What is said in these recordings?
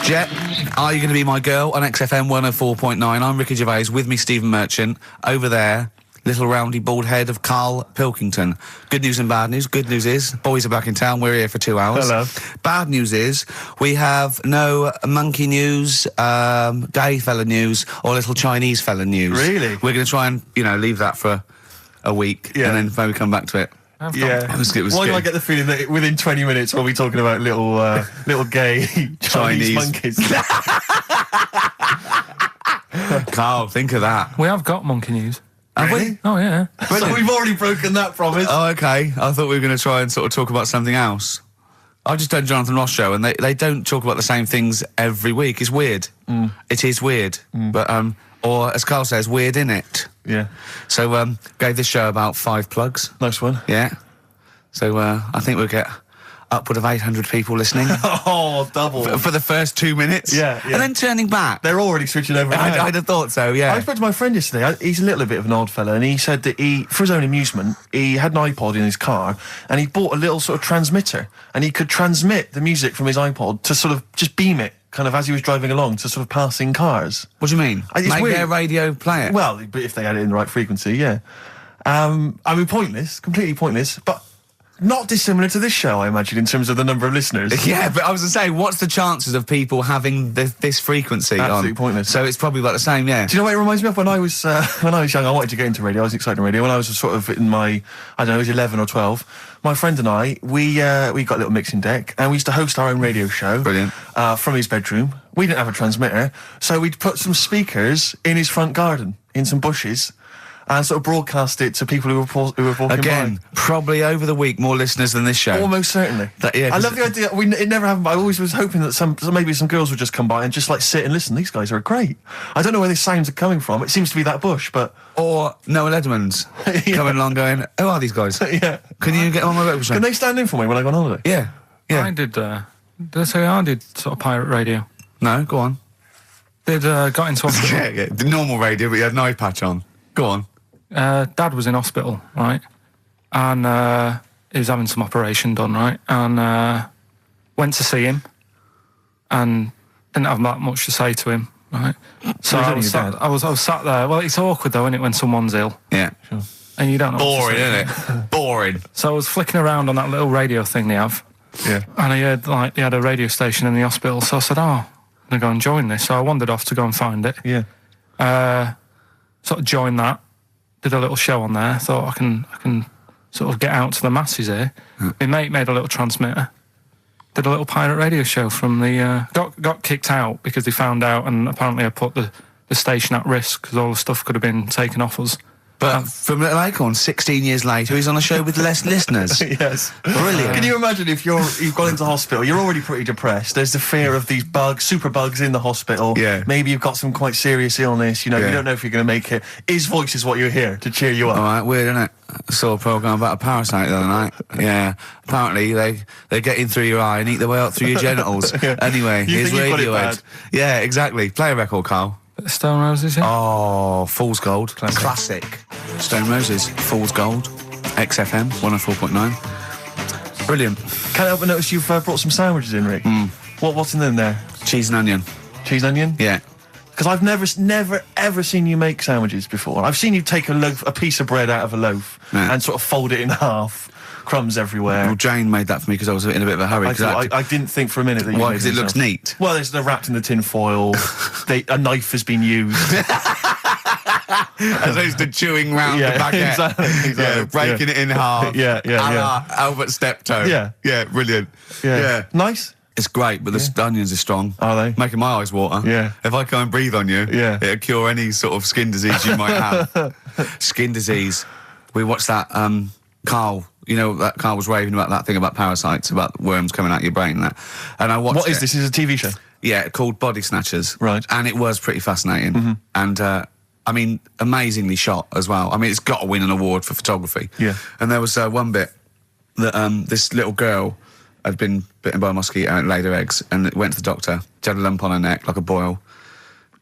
Jet, are you going to be my girl on XFM 104.9? I'm Ricky Gervais, with me Stephen Merchant. Over there, little roundy bald head of Karl Pilkington. Good news and bad news. Good news is, boys are back in town. We're here for 2 hours. Hello. Bad news is, we have no monkey news, gay fella news, or little Chinese fella news. Really? We're going to try and, leave that for a week, and then maybe come back to it. Yeah. It was Why do good. I get the feeling that within 20 minutes we'll be talking about little gay Chinese monkeys? Karl, think of that. We have got monkey news. Have we? Oh, yeah. So we've already broken that promise. Oh, okay. I thought we were going to try and sort of talk about something else. I've just done Jonathan Ross show, and they don't talk about the same things every week. It's weird. It is weird. But, or as Karl says, weird innit? Yeah. So, gave this show about 5 plugs. Nice one. Yeah. So, I think we'll get upward of 800 people listening. Oh, double. For the first 2 minutes. Yeah. And then turning back. They're already switching over. I'd have thought so, yeah. I spoke to my friend yesterday. He's a little bit of an odd fella, and he said that for his own amusement, he had an iPod in his car, and he bought a little sort of transmitter, and he could transmit the music from his iPod to sort of just beam it, kind of as he was driving along, to sort of passing cars. What do you mean? It's Make weird. their radio play it? Well, but if they had it in the right frequency, yeah. I mean, pointless, completely pointless, but not dissimilar to this show, I imagine, in terms of the number of listeners. Yeah, but I was going to say, what's the chances of people having this frequency Absolutely on? pointless. So it's probably about the same, yeah. Do you know what it reminds me of? When I was young, I wanted to get into radio. I was excited in radio. When I was sort of in my, I don't know, I was 11 or 12, my friend and I, we got a little mixing deck, and we used to host our own radio show. Brilliant. From his bedroom. We didn't have a transmitter, so we'd put some speakers in his front garden, in some bushes, and sort of broadcast it to people who were walking Again, by. probably over the week more listeners than this show. Almost certainly. Yeah, I love the idea. It never happened, but I always was hoping that maybe some girls would just come by and just like sit and listen. These guys are great. I don't know where these sounds are coming from. It seems to be that bush, but... Or Noel Edmonds coming along going, who are these guys? Yeah. Can you get on my radio show? Can they stand in for me when I go on holiday? Yeah. Yeah. I did sort of pirate radio. No, go on. Got into hospital. Yeah. The normal radio, but you had an eye patch on. Go on. Dad was in hospital, right? And he was having some operation done, right? And went to see him and didn't have that much to say to him, right? So I was sat there. Well, it's awkward, though, isn't it, when someone's ill? Yeah. Sure. And you don't know Boring, what to say. isn't it? Boring. So I was flicking around on that little radio thing they have. Yeah. And I heard, they had a radio station in the hospital. So I said, I'm going to go and join this. So I wandered off to go and find it. Yeah. Sort of joined that. Did a little show on there. Thought I can sort of get out to the masses here. My mate made a little transmitter. Did a little pirate radio show from the... got kicked out because they found out, and apparently I put the station at risk because all the stuff could have been taken off us. But from Little Acorn, 16 years later, he's on a show with less listeners. Yes. Brilliant. Can you imagine if you've gone into hospital, you're already pretty depressed, there's the fear of these super bugs in the hospital. Yeah. Maybe you've got some quite serious illness, you don't know if you're going to make it. His voice is what you hear to cheer you up. All right, weird, isn't it? I saw a programme about a parasite the other night. Yeah. Apparently, they get in through your eye and eat their way up through your genitals. Anyway, You here's think you've got it Radiohead. bad? Yeah, exactly. Play a record, Karl. Stone Roses, yeah? Oh, Fool's Gold. Classic. Stone Roses, Fool's Gold. XFM, 104.9. Brilliant. Can't help but notice you've brought some sandwiches in, Rick. What's in there? Cheese and onion. Cheese and onion? Yeah. Because I've never, ever seen you make sandwiches before. I've seen you take a piece of bread out of a loaf and sort of fold it in half. Crumbs everywhere. Well, Jane made that for me because I was in a bit of a hurry. I didn't think for a minute that you Why? made Because it looks neat. Well, they're wrapped in the tin foil. A knife has been used. As opposed to chewing round the baguette. Exactly. Yeah, breaking it in half. Yeah. Albert Steptoe. Yeah, brilliant. Yeah. Nice. It's great, but the onions are strong. Are they? Making my eyes water. Yeah. If I go and breathe on you, it'll cure any sort of skin disease you might have. Skin disease. We watched that, Karl, that Karl was raving about that thing about parasites, about worms coming out your brain and that. And I watched What is this? Is it a TV show? Yeah, called Body Snatchers. Right. And it was pretty fascinating. And, I mean, amazingly shot as well. I mean, it's got to win an award for photography. Yeah. And there was one bit that this little girl had been bitten by a mosquito and laid her eggs, and it went to the doctor. She had a lump on her neck, like a boil.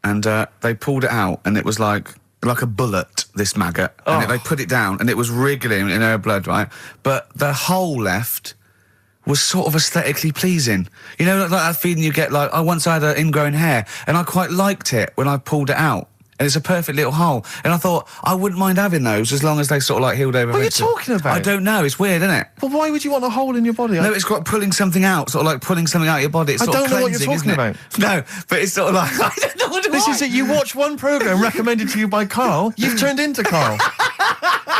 And they pulled it out, and it was like a bullet, this maggot. And they put it down, and it was wriggling in her blood, right? But the hole left was sort of aesthetically pleasing. You know, like that feeling you get, like, I once had an ingrown hair, and I quite liked it when I pulled it out. And it's a perfect little hole. And I thought, I wouldn't mind having those as long as they sort of, like, healed over. What are you talking about? I don't know, it's weird, isn't it? But why would you want a hole in your body? No, it's got pulling something out, sort of like pulling something out of your body. It's I sort of don't know what you're cleansing, talking isn't it? No, but it's sort of like, I don't know what it This is it. You watch one programme recommended to you by Karl, you've turned into Karl.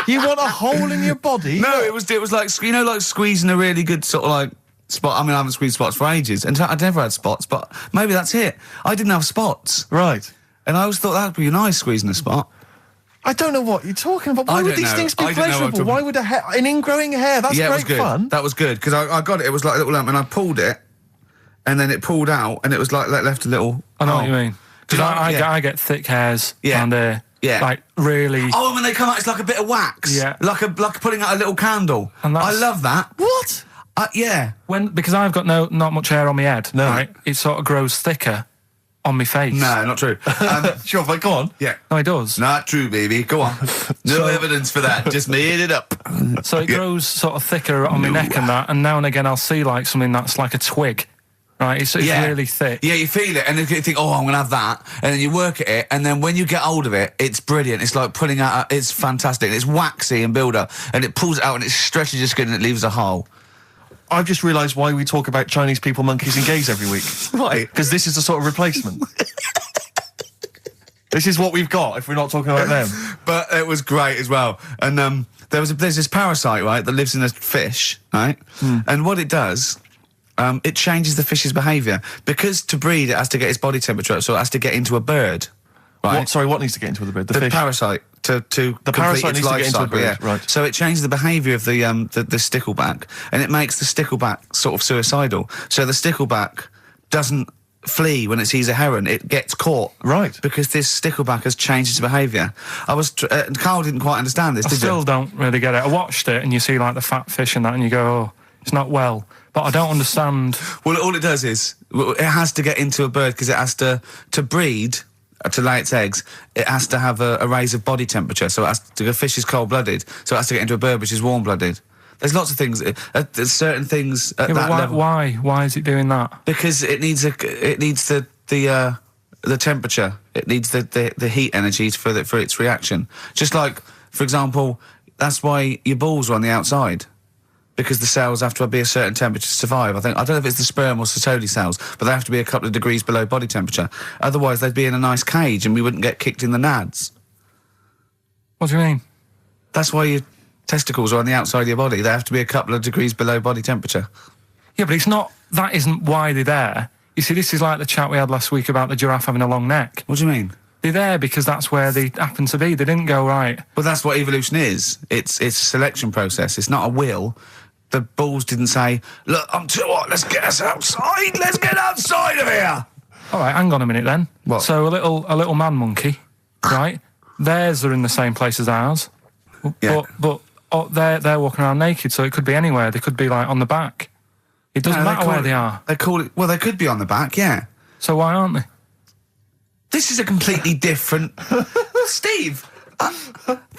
You want a hole in your body? No, it was like, you know, like squeezing a really good sort of like spot. I mean, I haven't squeezed spots for ages, and I'd never had spots, but maybe that's it. I didn't have spots. Right. And I always thought that'd be nice, squeezing a spot. I don't know what you're talking about. Why would these things be pleasurable? Why would an ingrowing hair? That's yeah, great it was good. fun. That was good, because I got it. It was like a little lump, and I pulled it, and then it pulled out, and it was like left a little. I know what you mean. Because I get thick hairs and like really. Oh, when they come out, it's like a bit of wax. Yeah. Like putting out a little candle. And I love that. What? Yeah. Because I've got not much hair on my head. No. Right? It sort of grows thicker on my face. No, not true. Sure, but go on. Yeah. No, it does. Not true, baby. Go on. No evidence for that. Just made it up. So it grows sort of thicker on my neck and that, and now and again I'll see like something that's like a twig. Right, it's really thick. Yeah, you feel it, and then you think, oh, I'm going to have that. And then you work at it, and then when you get hold of it, it's brilliant. It's like pulling out, it's fantastic. It's waxy and build up, and it pulls it out, and it stretches your skin, and it leaves a hole. I've just realised why we talk about Chinese people, monkeys and gays every week. Why? Because this is a sort of replacement. This is what we've got if we're not talking about them. But it was great as well. And there's this parasite, right, that lives in a fish, right? And what it does, it changes the fish's behaviour. Because to breed, it has to get its body temperature up, so it has to get into a bird. Right? What needs to get into the bird? The fish? Parasite. To the parasite needs to get into a bird, right. So it changes the behaviour of the stickleback, and it makes the stickleback sort of suicidal. So the stickleback doesn't flee when it sees a heron, it gets caught. Right. Because this stickleback has changed its behaviour. Karl didn't quite understand this, I still don't really get it. I watched it, and you see like the fat fish and that, and you go, oh, it's not well. But I don't understand. Well, all it does is, it has to get into a bird, because it has to breed, to lay its eggs, it has to have a raise of body temperature. So the fish is cold-blooded, so it has to get into a bird which is warm-blooded. There's lots of things. There's certain things at that level. Why is it doing that? Because it needs the temperature. It needs the heat energy for its reaction. Just like, for example, that's why your balls are on the outside. Because the cells have to be a certain temperature to survive. I don't know if it's the sperm or Sertoli cells, but they have to be a couple of degrees below body temperature. Otherwise, they'd be in a nice cage and we wouldn't get kicked in the nads. What do you mean? That's why your testicles are on the outside of your body. They have to be a couple of degrees below body temperature. Yeah, but that isn't why they're there. You see, this is like the chat we had last week about the giraffe having a long neck. What do you mean? They're there because that's where they happen to be. They didn't go, right. Well, that's what evolution is. It's a selection process. It's not a will. The balls didn't say, look, I'm too hot, let's get us outside, let's get outside of here. All right, hang on a minute then. What? So a little man monkey, right? Theirs are in the same place as ours. Yeah. But they're walking around naked, so it could be anywhere. They could be like on the back. It doesn't matter where they are. They call it, well, they could be on the back, yeah. So why aren't they? This is a completely different... Steve!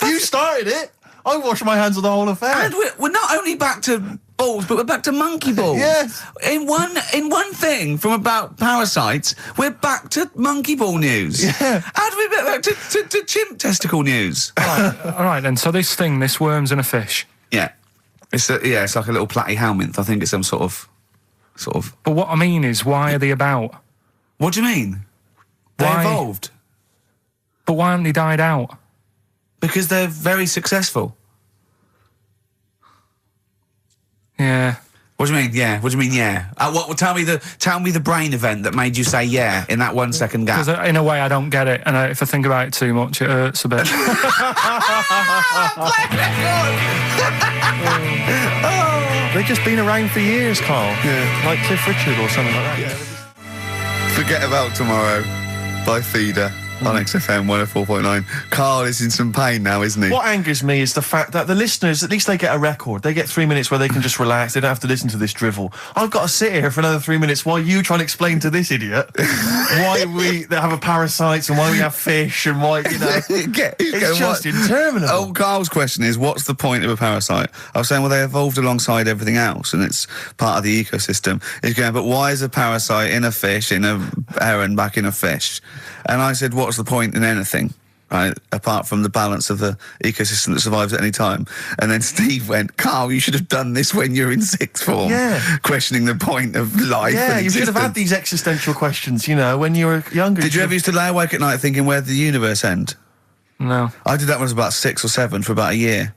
You started it. I wash my hands of the whole affair. And we're not only back to balls, but we're back to monkey balls. Yes. In one thing from about parasites, we're back to monkey ball news. Yeah. How do we get back to chimp testicle news? All right then. So this worm's in a fish. Yeah. It's like a little platyhelminth. I think it's some sort of. But what I mean is, why are they about? What do you mean? They Why? evolved. But why haven't they died out? Because they're very successful. Yeah. What do you mean? Yeah. What do you mean? Yeah. Tell me the brain event that made you say yeah in that 1 second gap. Because in a way I don't get it, and if I think about it too much, it hurts a bit. They've just been around for years, Karl. Yeah. Like Cliff Richard or something like that. Yeah. Forget About Tomorrow by Feeder. on XFM 104.9. Karl is in some pain now, isn't he? What angers me is the fact that the listeners, at least they get a record. They get 3 minutes where they can just relax. They don't have to listen to this drivel. I've got to sit here for another 3 minutes while you try and explain to this idiot why we have a parasites and why we have fish and why, it's just interminable. Oh, Karl's question is, what's the point of a parasite? I was saying, well, they evolved alongside everything else and it's part of the ecosystem. He's going, but why is a parasite in a fish, in a heron, back in a fish? And I said, what's the point in anything, right, apart from the balance of the ecosystem that survives at any time? And then Steve went, Karl, you should have done this when you were in sixth form, questioning the point of life. Yeah, you should have had these existential questions, when you were younger. Did you ever used to lay awake at night thinking, where did the universe end? No. I did that when I was about 6 or 7 for about a year.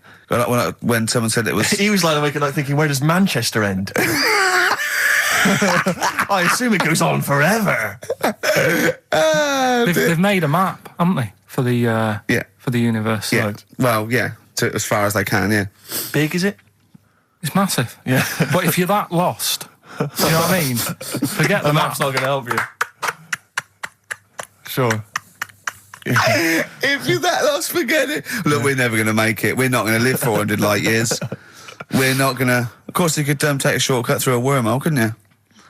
When someone said it was... He was lying awake at night thinking, where does Manchester end? I assume it goes on forever. They've made a map, haven't they, for the for the universe? Yeah. Well, yeah, as far as they can. Yeah. Big is it? It's massive. Yeah. But if you're that lost, you know what I mean? Forget the map. map's not going to help you. Sure. If you're that lost, forget it. Look, we're never going to make it. We're not going to live 400 light years. We're not going to... Of course, you could take a shortcut through a wormhole, couldn't you?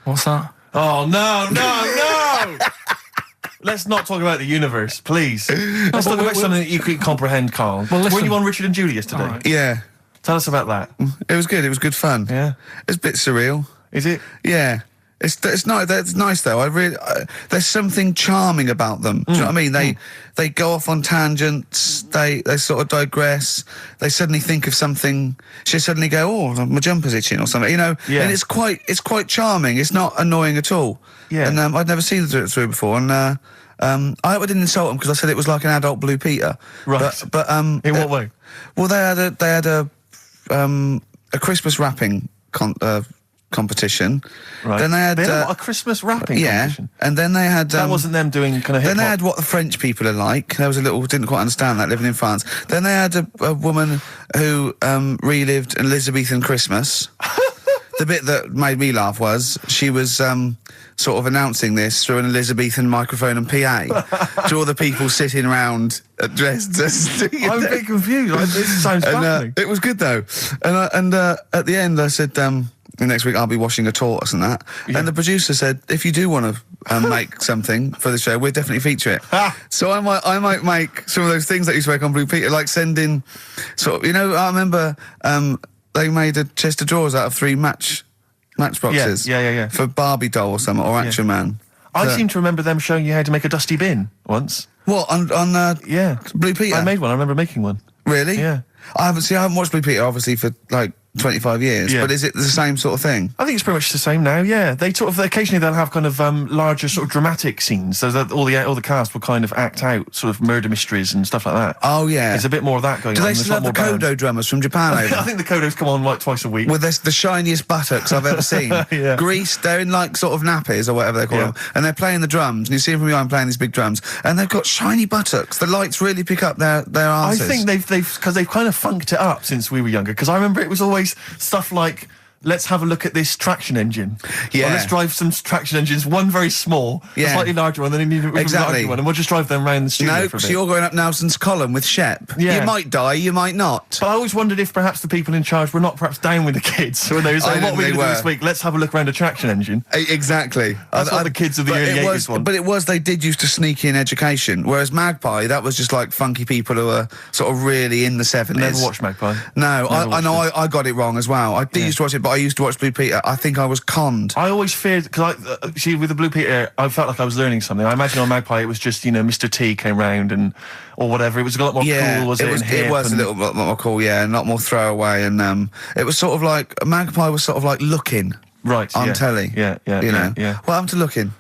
What's that? Oh, no! Let's not talk about the universe, please. Let's talk about something that you could comprehend, Karl. Well, were you on Richard and Julius today? Right. Yeah. Tell us about that. It was good. It was good fun. Yeah. It's a bit surreal. Is it? Yeah. It's nice. It's nice though. There's something charming about them. Do you know what I mean? They go off on tangents. They sort of digress. They suddenly think of something. She suddenly go, "Oh, my jumper's itching" or something. Yeah. And it's quite charming. It's not annoying at all. Yeah. And I'd never seen them do it through before. And I hope I didn't insult them because I said it was like an adult Blue Peter. Right. But in what way? Well, they had a Christmas wrapping competition. Right. Then they had a Christmas wrapping competition. And then they had that wasn't them doing kind of hip-hop. Then they had what the French people are like. There was didn't quite understand that, living in France. Then they had a woman who relived an Elizabethan Christmas. The bit that made me laugh was she was sort of announcing this through an Elizabethan microphone and PA to all the people sitting around dressed as... I'm a bit confused. This sounds fascinating. It was good though. And at the end I said... next week I'll be washing a tortoise and that. Yeah. And the producer said, if you do want to make something for the show, we'll definitely feature it. So I might make some of those things that you spoke on Blue Peter, like send in sort of, I remember they made a chest of drawers out of 3 matchboxes. Yeah. For Barbie doll or something, or Action Man. I seem to remember them showing you how to make a dusty bin once. What, on Blue Peter? I made one, I remember making one. Really? Yeah. I haven't watched Blue Peter, obviously, for like 25 years, but is it the same sort of thing? I think it's pretty much the same now, yeah. They occasionally they'll have kind of larger sort of dramatic scenes, so that all the cast will kind of act out sort of murder mysteries and stuff like that. Oh, yeah. There's a bit more of that going on. Do they still have the Kodo drummers from Japan over? I think the Kodos come on like twice a week. With the shiniest buttocks I've ever seen. Yeah. Greased, they're in like sort of nappies or whatever they call them, and they're playing the drums, and you see them from behind playing these big drums, and they've got shiny buttocks. The lights really pick up their arses. I think they've kind of funked it up since we were younger, because I remember it was always stuff like, let's have a look at this traction engine. Yeah. Or let's drive some traction engines, one very small, a slightly larger one, then a larger one, and we'll just drive them around the studio for a bit. So you're going up Nelson's column with Shep. Yeah. You might die, you might not. But I always wondered if perhaps the people in charge were not perhaps down with the kids. When they were saying, what are we going to do this week? Let's have a look around a traction engine. Exactly. That's what the kids of the early 80s want. But they did used to sneak in education, whereas Magpie, that was just like funky people who were sort of really in the 70s. Never watched Magpie. No, I know I got it wrong as well. I did used to watch it, but I used to watch Blue Peter. I think I was conned. I always feared, because see, with the Blue Peter, I felt like I was learning something. I imagine on Magpie it was just, Mr. T came round or whatever. It was a lot more cool, was it? It was a little bit more cool, yeah, and a lot more throwaway. And it was sort of like, Magpie was sort of like Looking. Right, on telly. Yeah. What happened to Looking?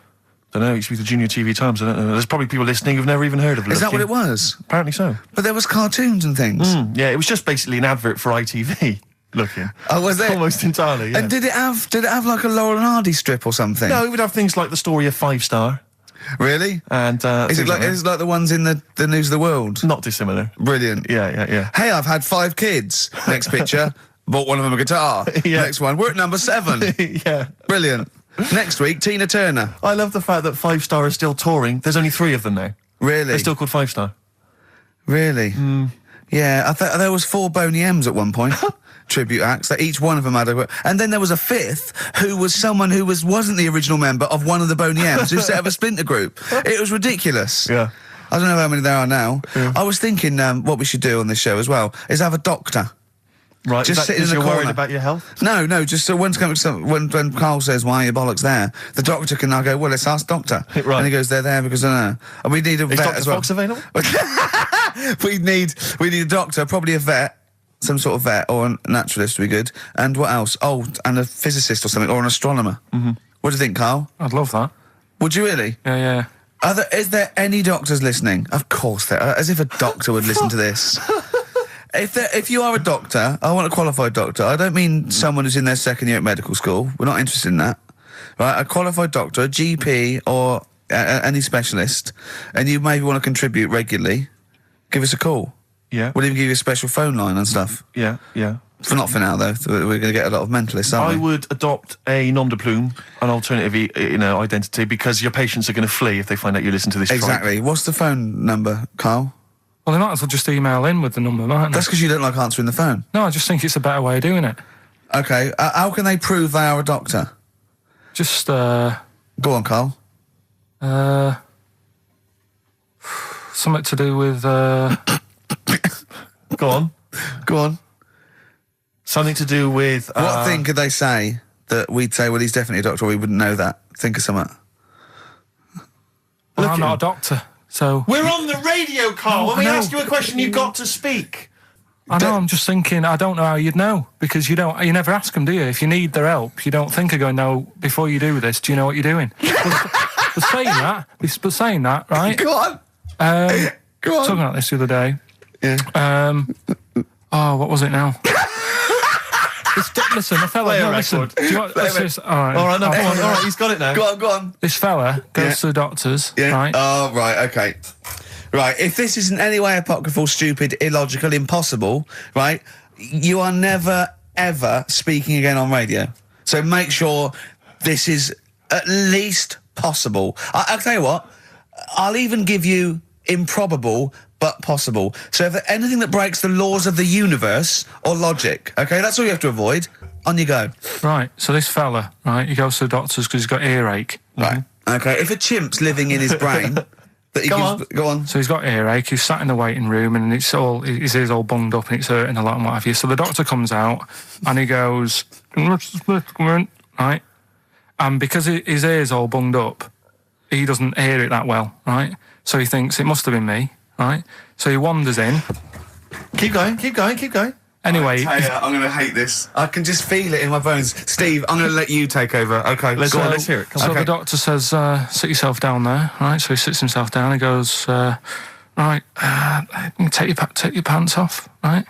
I don't know, it used to be the Junior TV Times, I don't know. There's probably people listening who've never even heard of Looking. Is that what it was? Apparently so. But there was cartoons and things. Yeah, it was just basically an advert for ITV. Looking. Oh, was it? Almost entirely, yeah. And did it have like a Laurel and Hardy strip or something? No, it would have things like the story of 5 Star. Really? And is it like the ones in the News of the World? Not dissimilar. Brilliant. Yeah. Hey, I've had 5 kids. Next picture, bought one of them a guitar. Yeah. Next one, we're at number 7. Yeah. Brilliant. Next week, Tina Turner. I love the fact that 5 Star is still touring. There's only 3 of them now. Really? They're still called 5-star. Really? Yeah, I thought there was 4 Boney M's at one point. Tribute acts that each one of them had a, and then there was a 5th who was someone who wasn't the original member of one of the Boney M's who set up a splinter group. It was ridiculous. Yeah. I don't know how many there are now. Yeah. I was thinking what we should do on this show as well is have a doctor. Right, just sitting in the you're corner. worried about your health? No, just so when Karl says, why are your bollocks there? The doctor can now go, well, let's ask doctor. Right. And he goes, they're there because I know. And we need a vet Dr. as well. Fox available? we need a doctor, probably a vet, some sort of vet or a naturalist would be good. And what else? Oh, and a physicist or something, or an astronomer. What do you think, Karl? I'd love that. Would you really? Yeah. Is there any doctors listening? Of course there are. As if a doctor would listen to this. If you are a doctor, I want a qualified doctor. I don't mean someone who's in their second year at medical school. We're not interested in that. Right? A qualified doctor, a GP or any specialist, and you maybe want to contribute regularly, give us a call. Yeah. We'll even give you a special phone line and stuff. Yeah. Not for now, though. We're going to get a lot of mentalists, aren't we? I would adopt a nom de plume, an alternative, identity, because your patients are going to flee if they find out you listen to this. Exactly. Tribe. What's the phone number, Karl? Well, they might as well just email in with the number, mightn't they? That's because you don't like answering the phone. No, I just think it's a better way of doing it. Okay. How can they prove they are a doctor? Just, Go on, Karl. something to do with, Go on. Something to do with... What thing could they say that we'd say, well, he's definitely a doctor, or we wouldn't know that? Think of something. well, I'm not a doctor, so... We're on the radio, Karl. When we know. ask you a question, you've got to speak. I know, I'm just thinking, I don't know how you'd know, because you never ask them, do you? If you need their help, you don't think of going, no, before you do this, do you know what you're doing? but saying that, right? Go on. Go on. Talking about this the other day. Yeah. What was it now? Listen, a fella... Play a no, listen. record. Do you want, let's just, all right. All right, no, come on. All right, he's got it now. Go on. This fella goes to the doctors, right? Oh, right, okay. Right, if this is in any way apocryphal, stupid, illogical, impossible, right, you are never, ever speaking again on radio. So make sure this is at least possible. I'll tell you what, I'll even give you improbable but possible. So if anything that breaks the laws of the universe or logic, okay, that's all you have to avoid. On you go. Right, so this fella, right, he goes to the doctors because he's got earache. Right, okay, if a chimp's living in his brain... Go on. So he's got earache, he's sat in the waiting room and his ear's all bunged up and it's hurting a lot and what have you. So the doctor comes out and he goes, right? And because his ear's all bunged up, he doesn't hear it that well, right? So he thinks it must have been me, right? So he wanders in. Keep going. Anyway, I'm going to hate this. I can just feel it in my bones. Steve, I'm going to let you take over. Okay, Let's hear it. So the doctor says, sit yourself down there, right? So he sits himself down. He goes, right, take your pants off, right?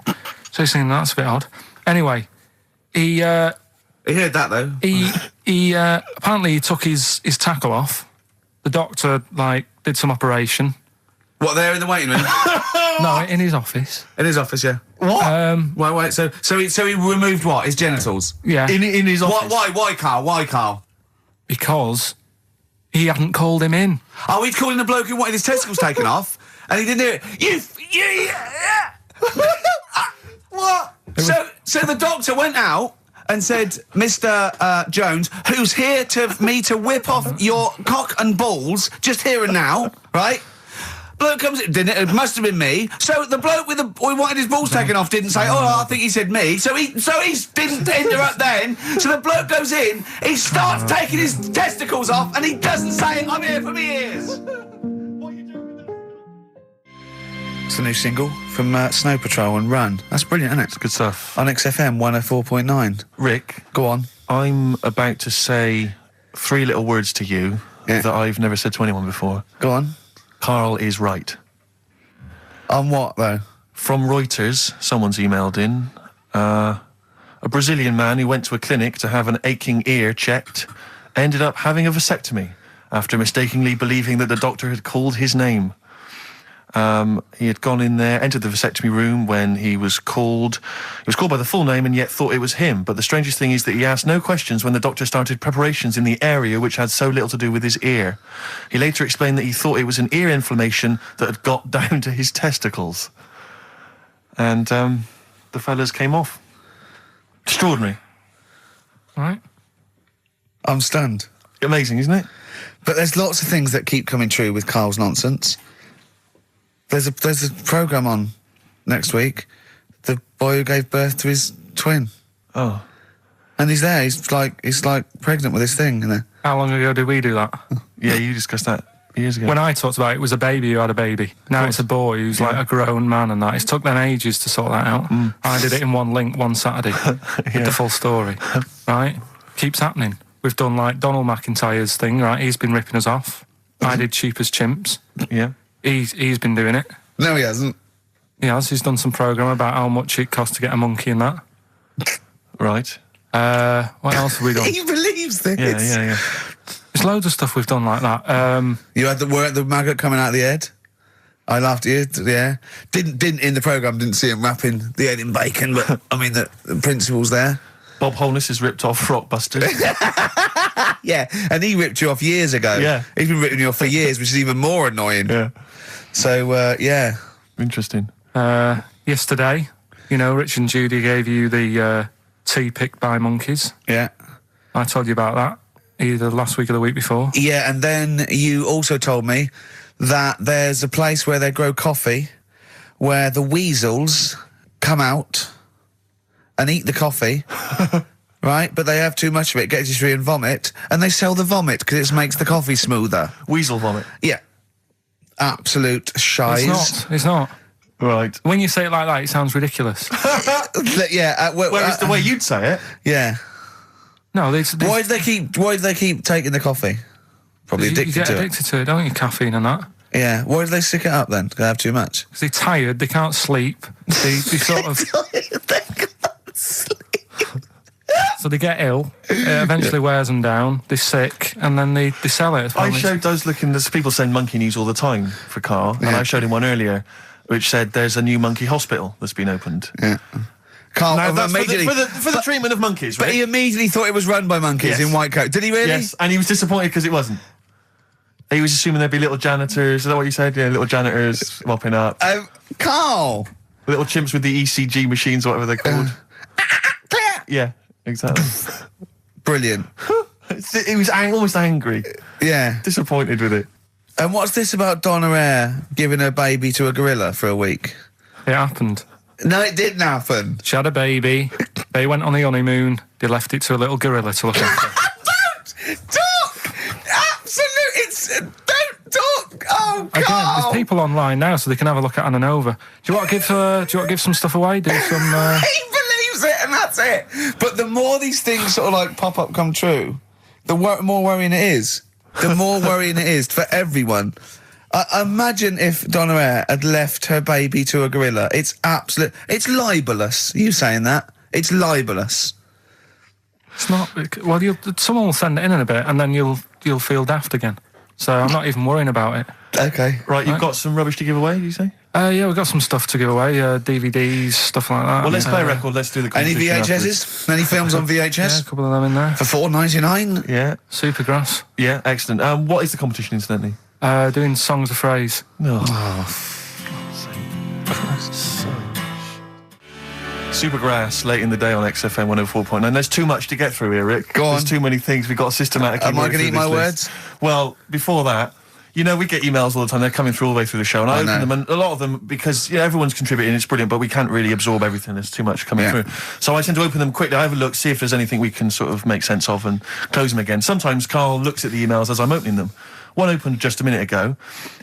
So he's thinking that's a bit odd. Anyway, he heard that though. He apparently he took his tackle off. The doctor did some operation. What, there in the waiting room? No, in his office. In his office, yeah. What? Wait. So he removed what? His genitals? Yeah. In his office. Why, Karl? Why, Karl? Because he hadn't called him in. Oh, he'd called in the bloke who wanted his testicles taken off, and he didn't do it. What? So the doctor went out and said, Mr. Jones, who's here to whip off your cock and balls just here and now, right? Bloke comes in, didn't it? It must have been me. So the bloke who wanted his balls taken off didn't say, I think he said me. So he didn't interrupt then. So the bloke goes in, he starts taking his testicles off, and he doesn't say, I'm here for me ears. What are you doing with that? It's the new single from Snow Patrol and Run. That's brilliant, isn't it? It's good stuff. On XFM 104.9. Rick. Go on. I'm about to say 3 little words to you that I've never said to anyone before. Go on. Karl is right. On what, though? From Reuters, someone's emailed in. A Brazilian man who went to a clinic to have an aching ear checked ended up having a vasectomy after mistakenly believing that the doctor had called his name. He had gone in there, entered the vasectomy room when he was called. He was called by the full name and yet thought it was him. But the strangest thing is that he asked no questions when the doctor started preparations in the area which had so little to do with his ear. He later explained that he thought it was an ear inflammation that had got down to his testicles. And the fellas came off. Extraordinary. Right. I'm stunned. Amazing, isn't it? But there's lots of things that keep coming true with Karl's nonsense. There's a programme on next week. The boy who gave birth to his twin. Oh. And he's there. He's like pregnant with his thing. You know? How long ago did we do that? Yeah, you discussed that years ago. When I talked about it, it was a baby who had a baby. Now it's a boy who's like a grown man and that. It's took them ages to sort that out. I did it in one link one Saturday with the full story. Right? Keeps happening. We've done like Donald McIntyre's thing, right? He's been ripping us off. I did Cheap as Chimps. Yeah. He's been doing it. No, he hasn't. He has. He's done some programme about how much it costs to get a monkey and that. Right. What else have we done? He believes this. Yeah. There's loads of stuff we've done like that. You had the maggot coming out of the head. I laughed at you. Yeah. Didn't in the programme. Didn't see him wrapping the head in bacon, but I mean the principle's there. Bob Holness is ripped off Rockbusters. Yeah, and he ripped you off years ago. Yeah. He's been ripping you off for years, which is even more annoying. Yeah. So, yeah. Interesting. Yesterday, you know, Rich and Judy gave you the tea picked by monkeys. Yeah. I told you about that either last week or the week before. Yeah, and then you also told me that there's a place where they grow coffee where the weasels come out and eat the coffee, right? But they have too much of it, gets you and vomit, and they sell the vomit because it makes the coffee smoother. Weasel vomit. Yeah. Absolute shies. It's not. Right. When you say it like that, it sounds ridiculous. Yeah. Whereas the way you'd say it. Yeah. No, Why do they keep taking the coffee? Probably you addicted get to addicted to it, don't you? Caffeine and that. it. Yeah. Why do they stick it up then? Because they have too much. Because they're tired, they can't sleep. They sort of. They can't sleep. So they get ill. It eventually wears them down. They're sick, and then they sell it. I showed those there's people send monkey news all the time for Karl, and I showed him one earlier which said there's a new monkey hospital that's been opened. Yeah. Karl Now, that's immediately for the treatment of monkeys, right? But he immediately thought it was run by monkeys in white coat. Did he really? Yes, and he was disappointed because it wasn't. He was assuming there'd be little janitors. Is that what you said? Yeah, little janitors mopping up. Carl! Little chimps with the ECG machines, whatever they're called. Yeah, exactly. Brilliant. He was almost angry. Yeah. Disappointed with it. And what's this about Donna Eyre giving her baby to a gorilla for a week? It happened. No, it didn't happen. She had a baby. They went on the honeymoon. They left it to a little gorilla to look after. Don't talk! Absolute, don't talk! Oh, Again, Karl! there's people online now, so they can have a look at Anna Nova. Do you want to give some stuff away? Do some. He believes it, and that's it. But the more these things sort of like pop up, come true, the more worrying it is. The more worrying it is for everyone. Imagine if Donna Eyre had left her baby to a gorilla. It's libelous. You saying that? It's libelous. It's not. Well, someone will send it in a bit, and then you'll feel daft again. So I'm not even worrying about it. Okay. Right, you've got some rubbish to give away, did you say? Yeah, we've got some stuff to give away, DVDs, stuff like that. Well, let's play a record, let's do the Any competition VHSs? Any films on VHS? Yeah, a couple of them in there. For $4.99? afterwards. Yeah, Supergrass. yeah, excellent. What is the competition, incidentally? Doing songs of phrase. Supergrass, late in the day on XFM 104.9. There's too much to get through here, Rick. Go on. There's too many things. We've got to systematically Am I work going to through eat my this words? list. Well, before that, you know, we get emails all the time. They're coming through all the way through the show, and I open them, and a lot of them, because everyone's contributing, it's brilliant, but we can't really absorb everything. There's too much coming through. So I tend to open them quickly. I have a look, see if there's anything we can sort of make sense of, and close them again. Sometimes Karl looks at the emails as I'm opening them. One opened just a minute ago.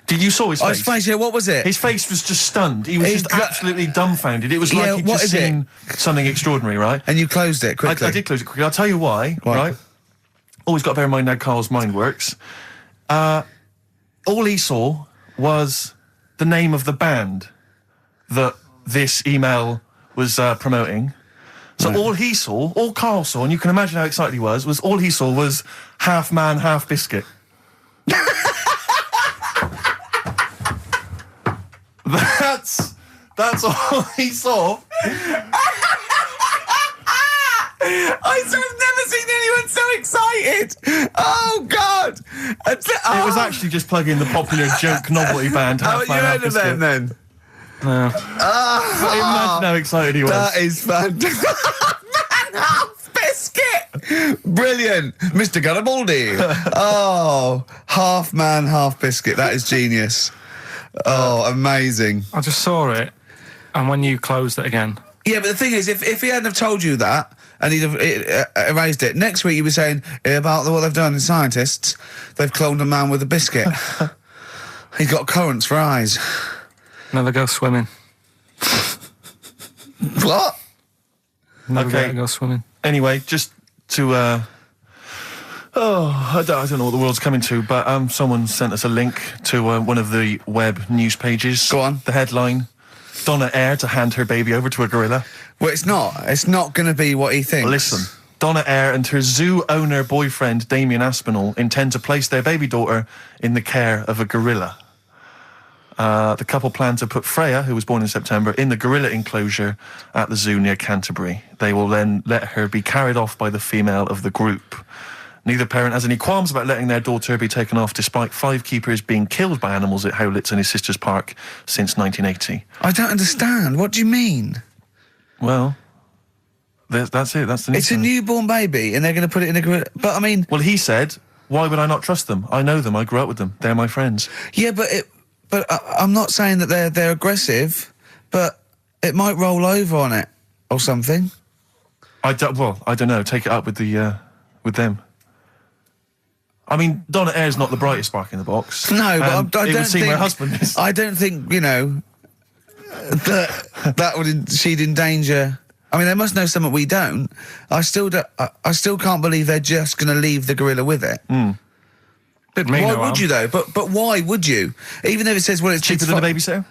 You saw his face? His face, yeah, what was it? His face was just stunned. He was just absolutely dumbfounded. It was like he'd just seen something extraordinary, right? And you closed it quickly. I did close it quickly. I'll tell you why, right? Always got to bear in mind how Karl's mind works. All he saw was the name of the band that this email was promoting. So all Karl saw, and you can imagine how excited he was all he saw was Half Man, Half Biscuit. That's all he saw. I've never seen anyone so excited. Oh, God. It was actually just plugging the popular joke novelty band. Oh, you heard of them then? No. Imagine how excited he was. That is fantastic. Man, half biscuit. Brilliant. Mr. Garibaldi. Oh, half man, half biscuit. That is genius. Oh, amazing. I just saw it, and when you closed it again... Yeah, but the thing is, if he hadn't have told you that, and he'd have erased it, next week you'd be saying about what they've done in scientists, they've cloned a man with a biscuit. He's got currants for eyes. Never go swimming. What? Never go swimming. Anyway, just to... I don't know what the world's coming to, but someone sent us a link to one of the web news pages. Go on. The headline, Donna Eyre to hand her baby over to a gorilla. Well, it's not. It's not going to be what he thinks. Listen, Donna Eyre and her zoo owner boyfriend, Damien Aspinall, intend to place their baby daughter in the care of a gorilla. The couple plan to put Freya, who was born in September, in the gorilla enclosure at the zoo near Canterbury. They will then let her be carried off by the female of the group. Neither parent has any qualms about letting their daughter be taken off, despite 5 keepers being killed by animals at Howlett's and his sister's park since 1980. I don't understand. What do you mean? Well, that's it. That's the news. It's a newborn baby, and they're going to put it in a gorilla. But I mean, well, he said, "Why would I not trust them? I know them. I grew up with them. They're my friends." yeah, but I'm not saying that they're aggressive, but it might roll over on it or something. I don't know. Take it up with with them. I mean, Donna Eyre's not the brightest spark in the box. No, but I it don't would seem think her husband is. I don't think that would she'd endanger. I mean, they must know something we don't. I still can't believe they're just going to leave the gorilla with it. Didn't mean Why no would harm. you though? But why would you? Even though it says, well, it's Cheaper than a babysitter?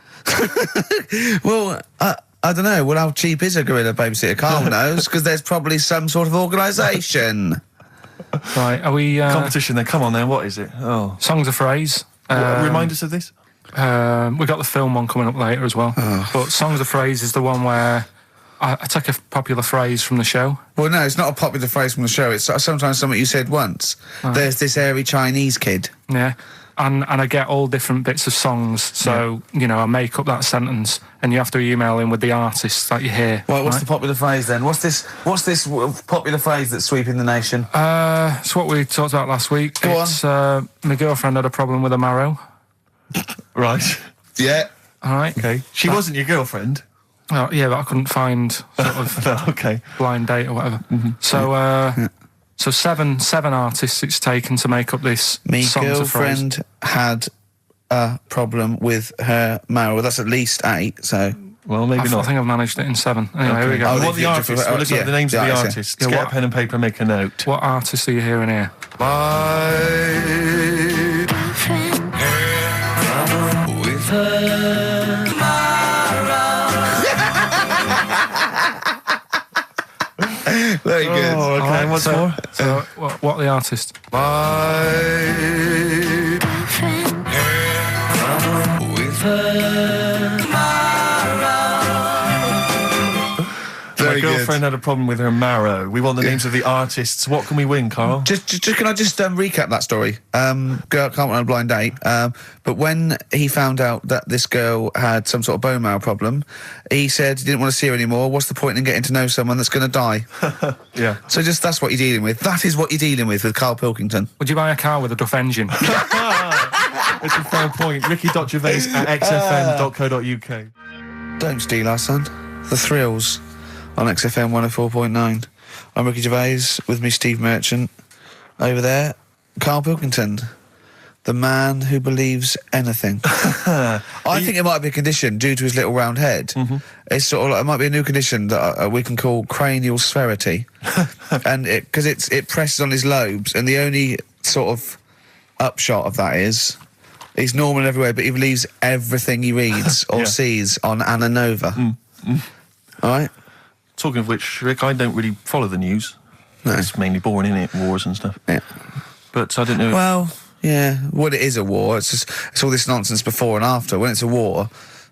Well, I don't know. Well, how cheap is a gorilla babysitter? Carl knows, because there's probably some sort of organisation. Right, are we... Competition then. Come on then. What is it? Oh. Songs of Phrase. Remind us of this? We got the film one coming up later as well. But Songs of Phrase is the one where I take a popular phrase from the show. Well, no, it's not a popular phrase from the show. It's sometimes something you said once. There's this airy Chinese kid. Yeah. And I get all different bits of songs, so, I make up that sentence, and you have to email in with the artists that you hear. Well, what's the popular phrase then? What's this popular phrase that's sweeping the nation? It's what we talked about last week. Go on. My girlfriend had a problem with a marrow. Right. Yeah. All right. Okay. She wasn't your girlfriend? Oh, yeah, but I couldn't find sort of No, okay. blind date or whatever. So seven artists it's taken to make up this Me Songs of Phrase. girlfriend had a problem with her marrow. Well, that's at least 8, so... Well, maybe I not. think I've managed it in 7. Anyway, here we go. Oh, I want the yeah, artists. We'll look yeah, at the names of the yeah, artists. yeah, Get what- a pen and paper, make a note. What artists are you hearing here? Very good. Oh, okay. Alright, What's so, more? So, what are the artists? Very My good. girlfriend had a problem with her marrow. We want the names of the artists. What can we win, Carl? Just can I just recap that story? Girl can't on a blind date. But when he found out that this girl had some sort of bone marrow problem, he said he didn't want to see her anymore. What's the point in getting to know someone that's going to die? Yeah. So just that's what you're dealing with. That is what you're dealing with Karl Pilkington. Would you buy a car with a Duff engine? It's a fair point. Ricky.Gervais at xfm.co.uk. Don't steal our son. The Thrills on XFM 104.9. I'm Ricky Gervais, with me Steve Merchant. Over there, Karl Pilkington, the man who believes anything. I think it might be a condition due to his little round head. It's sort of like, it might be a new condition that we can call cranial spherity, and because it presses on his lobes, and the only sort of upshot of that is he's normal everywhere, but he believes everything he reads or sees on Anna Nova. All right. Talking of which, Rick, I don't really follow the news. No. It's mainly boring, innit? Wars and stuff. Yeah. But I don't know. Well, yeah. Well, it is a war. It's all this nonsense before and after. When it's a war,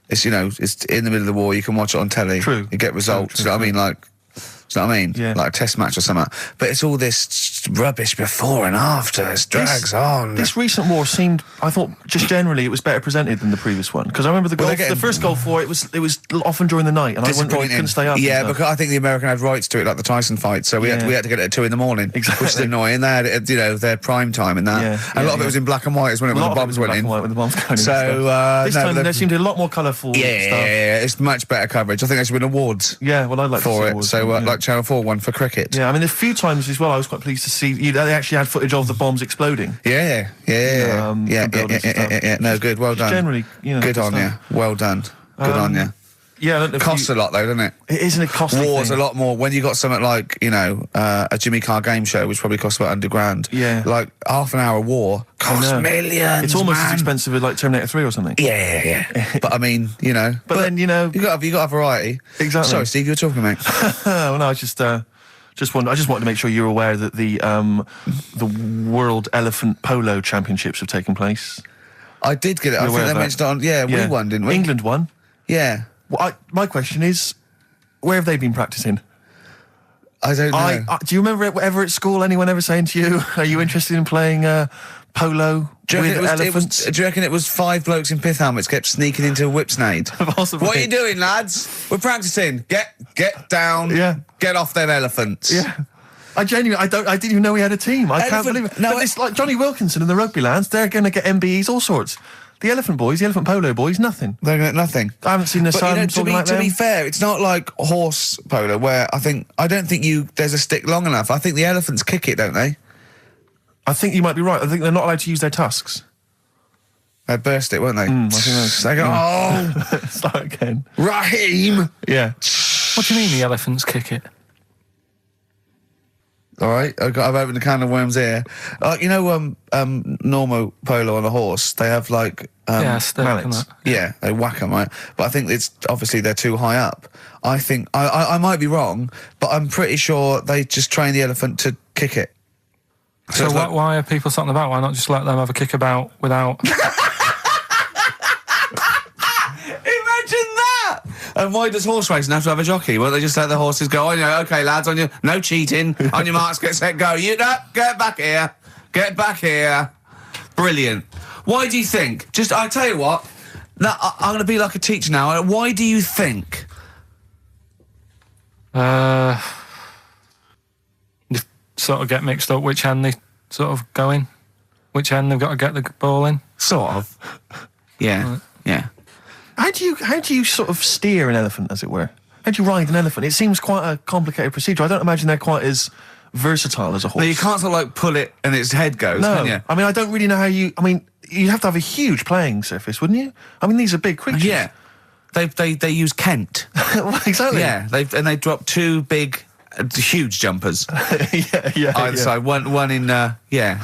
It's, you know, it's in the middle of the war. You can watch it on telly. True. You get results. True, You know what I mean? Like, do you know what I mean? Yeah. Like a test match or something. But it's all this rubbish before and after. It drags on. This recent war seemed, I thought, just generally it was better presented than the previous one. Because I remember the first Gulf War, it was often during the night, and I couldn't stay up. Yeah, because I think the American had rights to it, like the Tyson fight. So we had to get it at 2 a.m. Exactly. Which is annoying. They had it, you know, their prime time and that. Yeah, and a lot of it was in black and white as when the bombs went in. When the bombs going in. So this time there seemed to be a lot more colourful stuff. Yeah, it's much better coverage. I think they should win awards. Yeah, well, I'd like for to see it. awards, So like Channel 4 won for cricket. Yeah, I mean, a few times as well, I was quite pleased to see they actually had footage of the bombs exploding. Yeah. No, good. Well done. Generally, you know, good on you. Well done. Good on you. Yeah, I don't know. Costs a lot though, doesn't it? It isn't a costly War's thing. a lot more when you got something like, you know, a Jimmy Carr game show, which probably costs about £100. Yeah. Like half an hour war costs millions. It's almost man. as expensive as like Terminator 3 or something. Yeah. But I mean, you know. But then, you know, you got a variety. Exactly. Sorry, Steve, you were talking, mate. Well, no, I just wanted to make sure you're aware that the World Elephant Polo Championships have taken place. I did get it. I think they mentioned it on. Yeah, we won, didn't we? England won. Yeah. Well, my question is, where have they been practicing? I don't know. Do you remember ever at school anyone ever saying to you, "Are you interested in playing polo with elephants?" Do you reckon it was 5 blokes in pith helmets kept sneaking into Whipsnade? Possibly. What are you doing, lads? We're practicing. Get down. Yeah. Get off them elephants. Yeah. I didn't even know we had a team. I can't believe it. No, but it's like Johnny Wilkinson and the rugby lads. They're going to get MBEs, all sorts. The elephant boys, the elephant polo boys, nothing. They're going to nothing. I haven't seen the But sun you know, talking like to them. be fair, it's not like horse polo where I don't think there's a stick long enough. I think the elephants kick it, don't they? I think you might be right. I think they're not allowed to use their tusks. They burst it, won't they? I think that's... They go, oh, Start again. Raheem. Yeah. What do you mean the elephants kick it? All right, I've opened a can of worms here. You know, normal polo on a horse, they have like mallets. Yeah, they whack them, right? But I think it's obviously they're too high up. I think I might be wrong, but I'm pretty sure they just train the elephant to kick it. So why are people something about? Why not just let them have a kick about without? Imagine that! And why does horse racing have to have a jockey? Well, they just let the horses go, okay, lads, on your... No cheating. On your marks, get set, go. Get back here. Get back here. Brilliant. Why do you think... I tell you what, I'm going to be like a teacher now. Why do you think... You sort of get mixed up which hand they sort of go in. Which hand they've got to get the ball in. Sort of. Yeah, Right. yeah. How do you sort of steer an elephant, as it were? How do you ride an elephant? It seems quite a complicated procedure. I don't imagine they're quite as versatile as a horse. No, you can't sort of like pull it and its head goes, No, can you? I mean, I don't really know how you... I mean, you'd have to have a huge playing surface, wouldn't you? I mean, these are big creatures. Yeah. They use Kent. Well, exactly. Yeah, they drop 2 big... huge jumpers. yeah. Either side. One in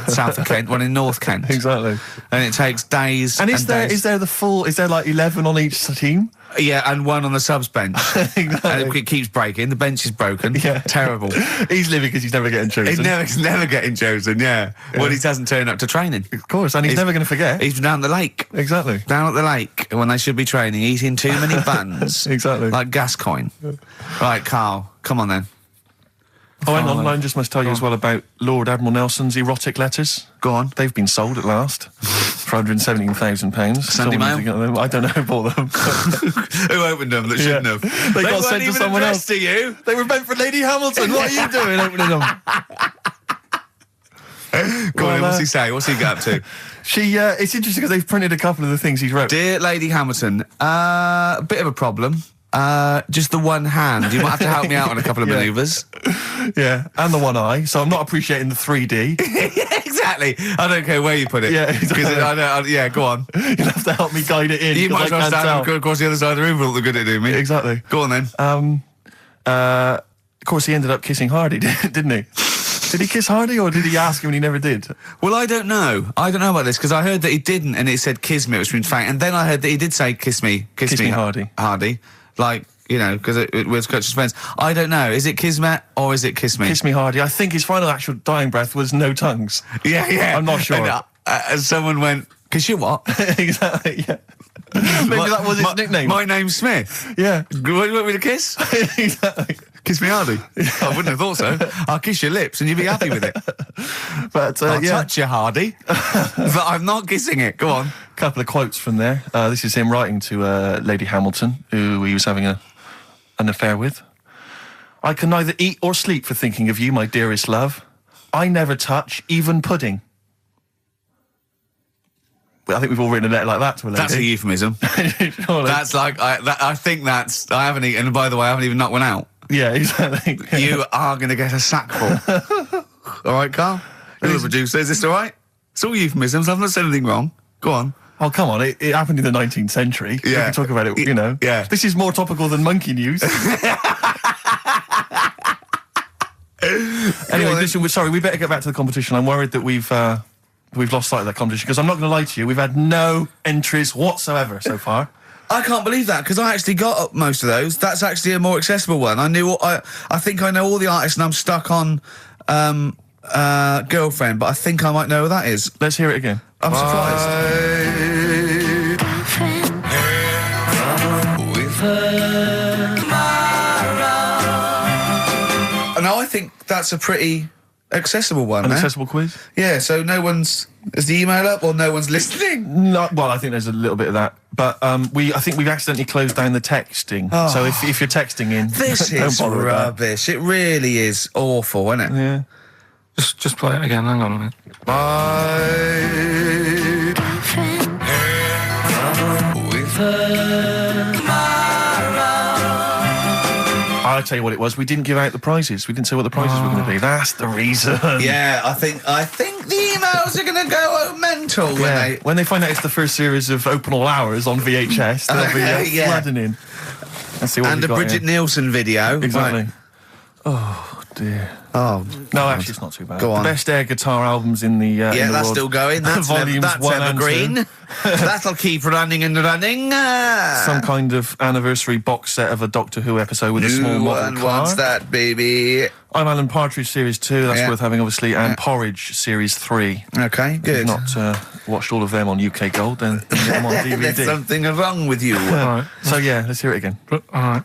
south of Kent, one in North Kent. Exactly. And it takes days. And is there like 11 on each team? Yeah, and one on the subs bench. Exactly. And it keeps breaking. The bench is broken. Yeah. Terrible. He's living because he's never getting chosen. He's never getting chosen. Yeah. Well, he doesn't turn up to training. Of course, and he's never going to forget. He's down the lake. Exactly. Down at the lake when they should be training, eating too many buns. Exactly. Like Gascoigne. Right, Carl, come on then. Oh, hang on, I just must tell you as well about Lord Admiral Nelson's erotic letters. Go on. They've been sold at last for £117,000. Sunday Mail? I don't know who bought them. Who opened them that shouldn't have? They got sent to someone else. To you. They were meant for Lady Hamilton. What are you doing opening them? Go on, what's he say? What's he get up to? It's interesting because they've printed a couple of the things he's wrote. Dear Lady Hamilton, a bit of a problem. Just the one hand. You might have to help me out on a couple of manoeuvres. Yeah, and the one eye. So I'm not appreciating the 3D. Yeah, exactly. I don't care where you put it. Yeah, exactly. Yeah, go on. You'll have to help me guide it in. You might as well can't stand tell. and go across the other side of the room for all the good it do me. Exactly. Go on then. Of course, he ended up kissing Hardy, didn't he? Did he kiss Hardy, or did he ask him and he never did? Well, I don't know. I don't know about this, because I heard that he didn't, and it said kiss me, which means fact. And then I heard that he did say kiss me, Hardy. Hardy. Like, you know, because it was Coach's friends. I don't know. Is it kismet or is it kiss me? Kiss me Hardy. I think his final actual dying breath was no tongues. Yeah. I'm not sure. And someone went, kiss you what? Exactly, yeah. Maybe that was his nickname. My name's Smith. Yeah. You want me to kiss? Exactly. Kiss me hardy. I wouldn't have thought so. I'll kiss your lips and you'll be happy with it. But I'll touch you hardy, but I'm not kissing it. Go on. A couple of quotes from there. This is him writing to Lady Hamilton, who he was having an affair with. I can neither eat or sleep for thinking of you, my dearest love. I never touch even pudding. Well, I think we've all written a letter like that to a lady. That's a euphemism. Surely. That's like, I think that's, I haven't eaten, and by the way, I haven't even knocked one out. Yeah, exactly. You are going to get a sackful. All right, Carl? You're the producer. Is this all right? It's all euphemisms. I've not said anything wrong. Go on. Oh, come on. It happened in the 19th century. Yeah. We can talk about it, you know. Yeah. This is more topical than monkey news. Anyway, listen, sorry, we better get back to the competition. I'm worried that we've lost sight of that competition, because I'm not going to lie to you, we've had no entries whatsoever so far. I can't believe that, because I actually got up most of those. That's actually a more accessible one. I think I know all the artists, and I'm stuck on Girlfriend, but I think I might know who that is. Let's hear it again. I'm surprised. No, I think that's a pretty accessible one. An accessible quiz? Yeah, so is the email up or no one's listening? No, well, I think there's a little bit of that. But I think we've accidentally closed down the texting. Oh. So if you're texting in, This don't is bother with that. rubbish. It really is awful, isn't it? Yeah. Just play it again. Hang on a minute. I'll tell you what it was. We didn't give out the prizes. We didn't say what the prizes were going to be. That's the reason. Yeah, I think the emails are going to go mental When they find out it's the first series of Open All Hours on VHS, they'll be flooding in. Let's see what and we've a got Bridget here. Nielsen video. Exactly. Right. Oh, dear. Oh, No, actually, it's not too bad. Go on. The best air guitar albums in the yeah, in the that's world. still going. That's Volumes that's 1 and evergreen. 2. That'll keep running and running. Some kind of anniversary box set of a Doctor Who episode with a small New model one car. wants that, baby. I'm Alan Partridge Series 2, that's Yeah. worth having, obviously, and Porridge Series 3. Okay, If good. you've not watched all of them on UK Gold, then get them on DVD. There's something wrong with you. Right. So, yeah, let's hear it again. All right.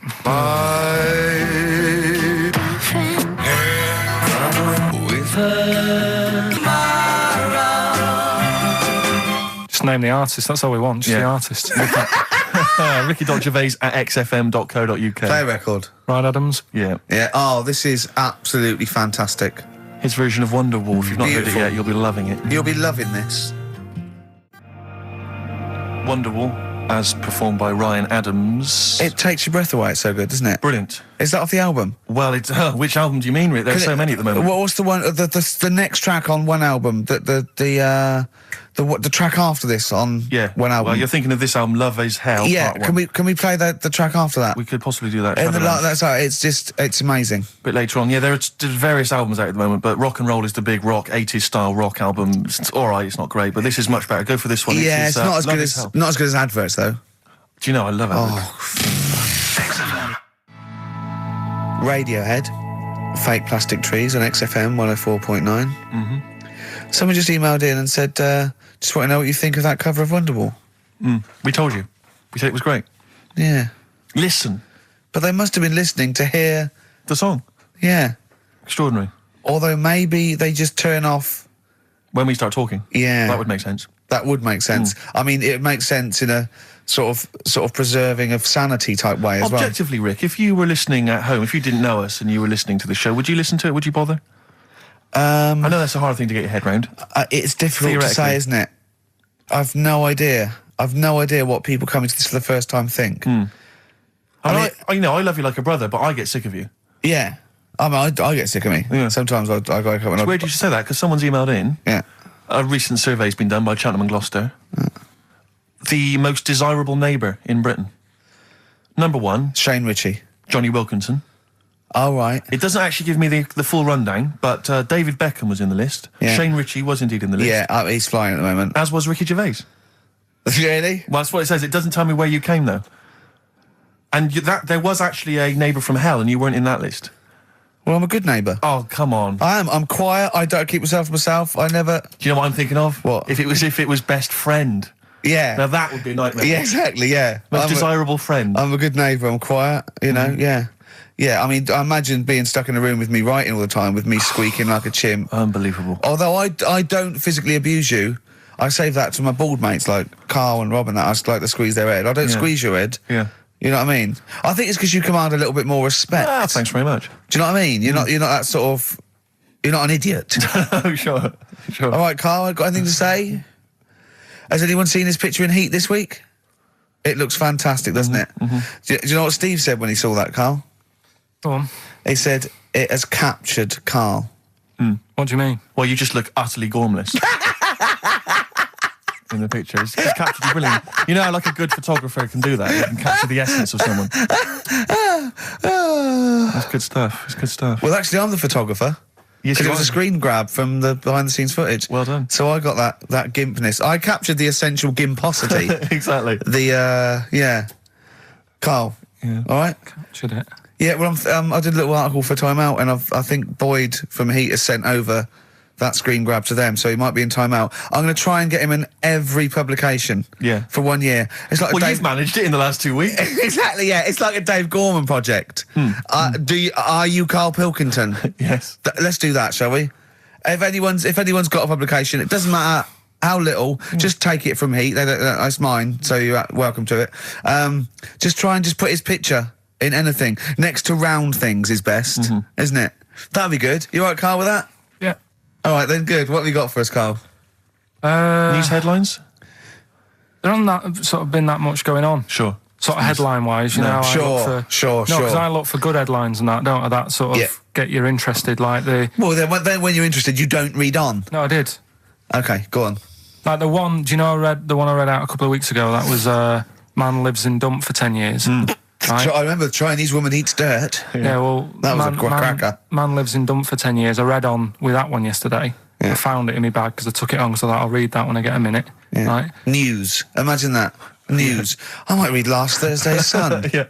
Just name the artist. That's all we want. Just Yeah. the artist. Ricky.Gervais at xfm.co.uk. Play record. Right, Adams. Yeah. Yeah. Oh, this is absolutely fantastic. His version of Wonderwall. If you've not heard it Beautiful. yet, you'll be loving it. You'll be loving this. Wonderwall, as performed by Ryan Adams. It takes your breath away. It's so good, doesn't it? Brilliant. Is that off the album? Well, it's which album do you mean, Rick? There's so many at the moment. What was the one? The next track on one album? The track after this on one album? Well, you're thinking of this album, Love Is Hell. Yeah. Part 1. Can we play the track after that? We could possibly do that. And Shadow Land. that's how it's amazing. A bit later on. Yeah, there are various albums out at the moment, but Rock and Roll is the big rock, 80s style rock album. It's all right, it's not great, but this is much better. Go for this one. Yeah, It's it's not as Love good Is as Hell. not as good as adverts though. Do you know, I love it. Oh. Radiohead, Fake Plastic Trees on XFM 104.9. Mm-hmm. Someone just emailed in and said, just want to know what you think of that cover of Wonderwall. We told you. We said it was great. Yeah. Listen. But they must have been listening to hear... The song. Yeah. Extraordinary. Although maybe they just turn off... When we start talking. Yeah. That would make sense. That would make sense. I mean, it makes sense in a sort of preserving of sanity type way as well. Objectively, Rick, if you were listening at home, if you didn't know us and you were listening to the show, would you listen to it? Would you bother? I know that's a hard thing to get your head round. It's difficult to say, isn't it? I've no idea. I've no idea what people coming to this for the first time think. I love you like a brother, but I get sick of you. Yeah. I mean, I get sick of me. Yeah. Sometimes I wake up and It's weird you should say that, because someone's emailed in. Yeah. A recent survey's been done by Cheltenham and Gloucester. The most desirable neighbour in Britain. Number 1, Shane Ritchie. Johnny Wilkinson. Oh, right. It doesn't actually give me the full rundown, but David Beckham was in the list. Yeah. Shane Ritchie was indeed in the list. Yeah, he's flying at the moment. As was Ricky Gervais. Really? Well, that's what it says. It doesn't tell me where you came, though. And there was actually a neighbour from hell, and you weren't in that list. Well, I'm a good neighbour. Oh, come on. I am. I'm quiet. I don't keep myself to myself. I never... Do you know what I'm thinking of? What? If it was best friend. Yeah. Now that would be a nightmare. Yeah, exactly, yeah. Most desirable friend. I'm a good neighbour, I'm quiet, you know, yeah. Yeah, I mean, I imagine being stuck in a room with me writing all the time, with me squeaking like a chimp. Unbelievable. Although I don't physically abuse you, I save that to my bald mates like Karl and Rob and that. I just like to squeeze their head. I don't squeeze your head. Yeah. You know what I mean? I think it's because you command a little bit more respect. Ah, thanks very much. Do you know what I mean? You're not that sort of... You're not an idiot. Oh, sure. All right, Karl, got anything to say? Has anyone seen his picture in Heat this week? It looks fantastic, doesn't it? Do you know what Steve said when he saw that, Karl? Go on. He said, it has captured Karl. What do you mean? Well, you just look utterly gormless. In the picture. It's captured you brilliant. You know how like a good photographer can do that? They can capture the essence of someone. That's good stuff. It's good stuff. Well, actually, I'm the photographer. Yes, Because you it was are. a screen grab from the behind-the-scenes footage. Well done. So I got that gimpness. I captured the essential gimposity. Exactly. Yeah. Karl. Yeah. All right? Captured it. Yeah, well, I did a little article for Time Out, and I think Boyd from Heat has sent over that screen grab to them, so he might be in Time Out. I'm going to try and get him in every publication. Yeah. For 1 year. It's like Well, you've managed it in the last 2 weeks. Exactly, yeah. It's like a Dave Gorman project. Are you Karl Pilkington? Yes. Let's do that, shall we? If anyone's got a publication, it doesn't matter how little, just take it from Heat. That's mine, so you're welcome to it. Just try and just put his picture in anything. Next to round things is best, isn't it? That'd be good. You all right, Karl, with that? Yeah. All right, then, good. What have you got for us, Karl? News headlines? There hasn't sort of been that much going on. Sure. Sort of headline-wise, you know. Sure. No, because I look for good headlines and that, don't I? That sort of get you interested, like the... Well, then when you're interested, you don't read on. No, I did. Okay, go on. Like the one, do you know the one I read out a couple of weeks ago? That was man lives in dump for 10 years. Right? I remember the Chinese woman eats dirt. Yeah, well... That was a cracker. Man lives in dump for 10 years. I read on with that one yesterday. Yeah. I found it in my bag because I took it on, so that I'll read that when I get a minute. Yeah. Right? News. Imagine that. News. I might read last Thursday's Sun. Yeah.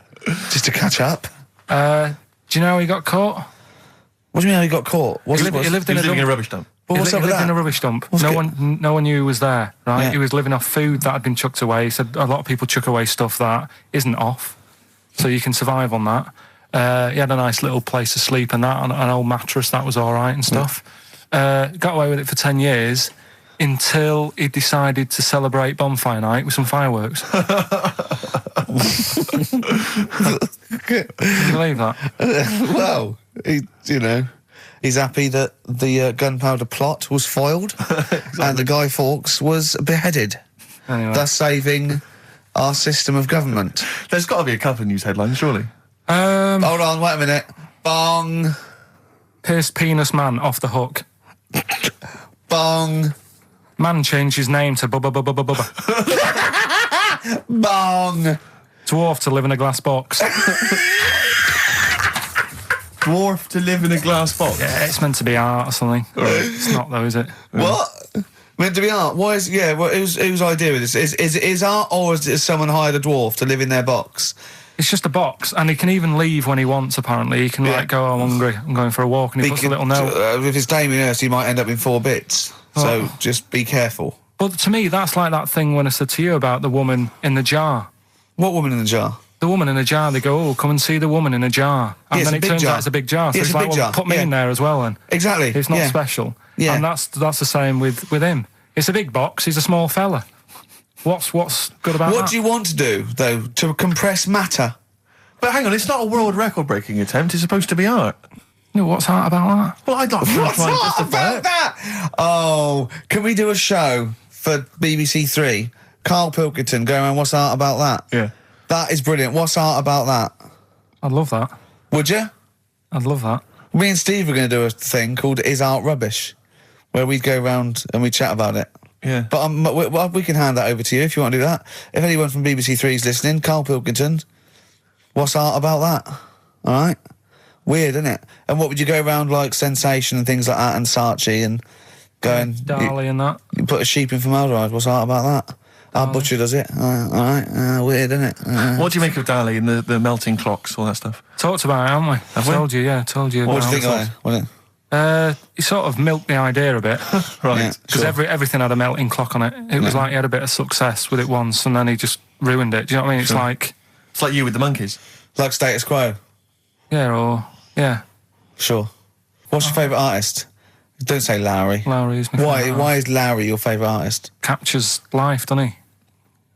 Just to catch up. Do you know how he got caught? What do you mean how he got caught? He lived He in was a living in a dump. rubbish dump. Well, what's He up with lived in that? a rubbish dump. What's No good? one knew he was there, right? Yeah. He was living off food that had been chucked away. He said a lot of people chuck away stuff that isn't off, so you can survive on that. He had a nice little place to sleep and that, on an old mattress, that was all right and stuff. Got away with it for 10 years until he decided to celebrate bonfire night with some fireworks. Can you believe that? Well, he's happy that the gunpowder plot was foiled and the Guy Fawkes was beheaded, Anyway. thus saving our system of government. There's got to be a couple of news headlines, surely. Hold on, wait a minute. Bong. Pierced penis man off the hook. Bong. Man changed his name to Bubba Bubba Bubba Bubba. Bong. Dwarf to live in a glass box. Dwarf to live in a glass box. Yeah, it's meant to be art or something. It's not though, is it? What? Meant to be art? Why is... Yeah, well, whose idea is this? Is it art, or is someone hired a dwarf to live in their box? It's just a box, and he can even leave when he wants, apparently. He can, like, go, I'm hungry, I'm going for a walk, and he puts a little note. If it's Damien Hirst, he might end up in 4 bits. So just be careful. But to me, that's like that thing when I said to you about the woman in the jar. What woman in the jar? The woman in a jar, they go, oh, come and see the woman in a jar. And it's then a it big turns jar. out it's a big jar. So Yeah, it's it's a like, big well, jar. put me in there as well then. Exactly. It's not yeah. special. Yeah. And that's the same with him. It's a big box, he's a small fella. What's good about that? What do you want to do, though? To compress matter? But hang on, it's not a world record-breaking attempt. It's supposed to be art. No, what's art about that? Well, I'd like to What's try and not justify about it. that? Oh, can we do a show for BBC Three? Karl Pilkington going around, what's art about that? Yeah. That is brilliant. What's art about that? I'd love that. Would you? I'd love that. Me and Steve are going to do a thing called Is Art Rubbish, where we go around and we chat about it. Yeah. But we can hand that over to you if you want to do that. If anyone from BBC Three is listening, Karl Pilkington, what's art about that? All right? Weird, isn't it? And what would you go around like Sensation and things like that and Saatchi and going... Darley and that. You put a sheep in formaldehyde, what's art about that? Our butcher does it. All right, weird, isn't it? What do you make of Dali and the melting clocks, all that stuff? Talked about it, haven't we? Have we? Told you, yeah, told you. What do about you think it. of it? He sort of milked the idea a bit. Right. Yeah. Because everything had a melting clock on it. It was like he had a bit of success with it once and then he just ruined it. Do you know what I mean? It's like... It's like you with the monkeys. Like status quo. Yeah. Sure. What's your favourite artist? Don't say Lowry. Lowry is my favourite. Why is Lowry your favourite artist? Captures life, doesn't he?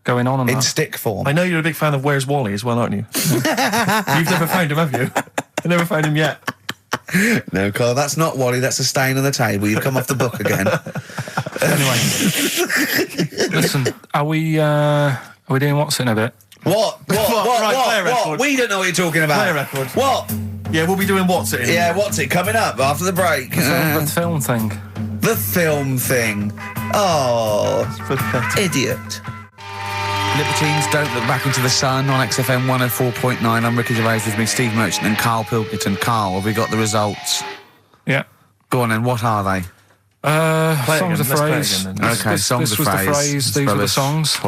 Going on and In that. stick form. I know you're a big fan of Where's Wally as well, aren't you? You've never found him, have you? I've never found him yet. No, Carl, that's not Wally, that's a stain on the table. You've come off the book again. Anyway. Listen, are we doing what's in a bit? What? Right, play a record. We don't know what you're talking about. Play a record. What? Yeah, we'll be doing What's It In. Yeah, what's it? Coming up after the break. The film thing. The film thing. Oh, Pathetic. idiot. Libertines, Don't Look Back Into the Sun on XFM 104.9. I'm Ricky Gervais, with me Steve Merchant and Karl Pilkington. Karl, have we got the results? Yeah. Go on then, what are they? Play it Songs again. of Let's play it phrase. again then. Okay, This songs was of the phrase. phrase, these were the songs.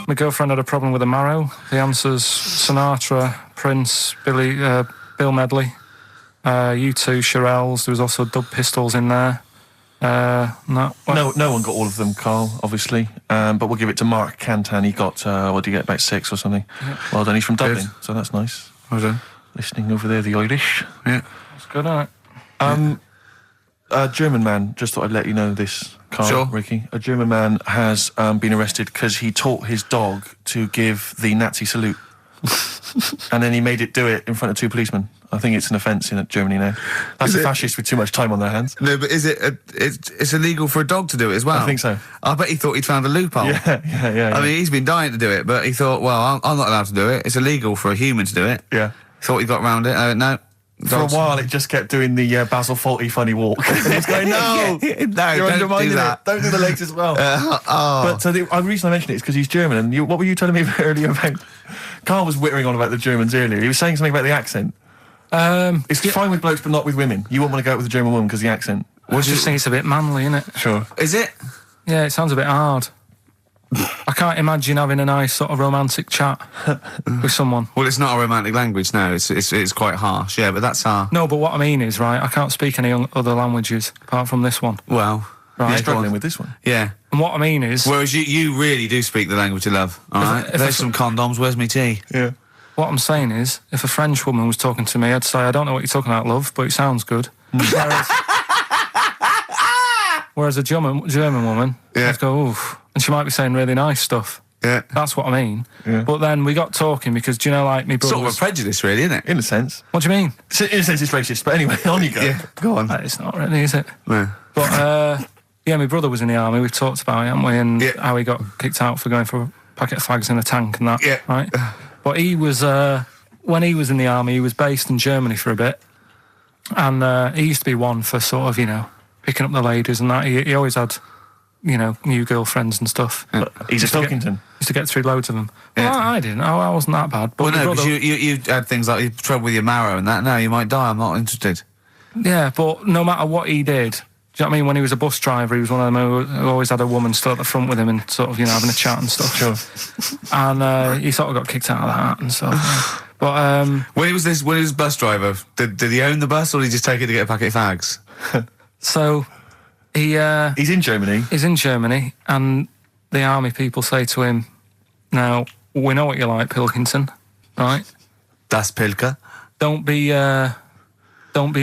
My girlfriend had a problem with a marrow. The answer's Sinatra, Prince, Bill Medley, U2, Shirelles. There was also Dub Pistols in there. No one got all of them, Carl, obviously. But we'll give it to Mark Cantan. He got, what did he get, about 6 or something? Yeah. Well done, he's from Dublin, so that's nice. Well done. Listening over there, the Irish. Yeah. That's good, isn't it? A German man, just thought I'd let you know this, Carl, Sure. Ricky. A German man has been arrested because he taught his dog to give the Nazi salute. And then he made it do it in front of 2 policemen. I think it's an offence in Germany now. That's a fascist with too much time on their hands. No, but is it? It's illegal for a dog to do it as well. I think so. I bet he thought he'd found a loophole. Yeah. I mean, he's been dying to do it, but he thought, well, I'm not allowed to do it. It's illegal for a human to do it. Yeah. Thought he got round it. No. For a while, it just kept doing the Basil Fawlty funny walk. It's going, no, no, you're don't undermining do that. it. Don't do the legs as well. But the reason I mentioned it is because he's German. And what were you telling me earlier about? Carl was whittering on about the Germans earlier. He was saying something about the accent. It's fine with blokes, but not with women. You wouldn't want to go out with a German woman because the accent. I just think it's a bit manly, innit? Sure. Is it? Yeah, it sounds a bit hard. I can't imagine having a nice sort of romantic chat with someone. Well, it's not a romantic language. No, it's quite harsh. Yeah, but that's our. No, but what I mean is, right, I can't speak any other languages apart from this one. Well, Right. yeah, Struggling with this one. Yeah. And what I mean is... Whereas you really do speak the language of love. All right. if There's some condoms. Where's me tea? Yeah. What I'm saying is, if a French woman was talking to me, I'd say, I don't know what you're talking about, love, but it sounds good. Whereas a German woman, Yeah. I'd go, oof. And she might be saying really nice stuff. Yeah. That's what I mean. Yeah. But then we got talking because, do you know, like, me brother Sort of a was... prejudice, really, isn't it? In a sense. What do you mean? In a sense, it's racist. But anyway, on you go. Yeah. Go on. It's not really, is it? No. But, yeah, my brother was in the army. We've talked about it, haven't we? And Yeah. how he got kicked out for going for a packet of fags in a tank and that. Yeah. Right? But he was, when he was in the army, he was based in Germany for a bit. And he used to be one for sort of, you know, picking up the ladies and that. He always had, you know, new girlfriends and stuff. He's a Pilkington. Used to get through loads of them. Yeah. Well, I didn't. I wasn't that bad. But Well, my no, brother, because you had things like you had trouble with your marrow and that. No, you might die. I'm not interested. yeah, but no matter what he did, do you know what I mean? When he was a bus driver, he was one of them who always had a woman still at the front with him and sort of, you know, having a chat and stuff. Sure. And he sort of got kicked out of that and stuff. But When he was bus driver, did he own the bus or did he just take it to get a packet of fags? so He's in Germany. he's in Germany, and the army people say to him, "Now we know what you're like, Pilkington, right? Das Pilker. Don't be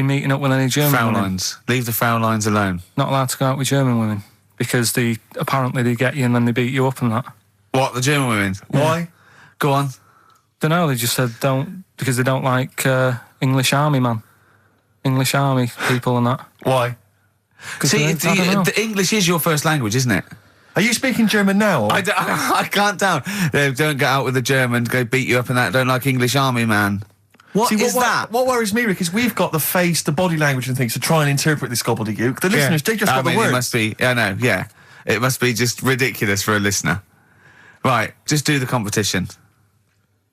meeting up with any German women. Fraulines. Leave the Fraulines alone. Not allowed to go out with German women because apparently they get you and then they beat you up and that. What, the German women? Why? Go on. Don't know. They just said don't because they don't like English army people and that. Why? 'Cause See, I don't know. the English is your first language, isn't it? Are you speaking German now? Or? I can't tell. They don't get out with the Germans, go beat you up and that, don't like English army man. What See, is that? What worries me, Rick, is we've got the face, the body language and things to try and interpret this gobbledygook. The listeners, they just I got mean, the words. It must be, I know, yeah. It must be just ridiculous for a listener. Right, just do the competition.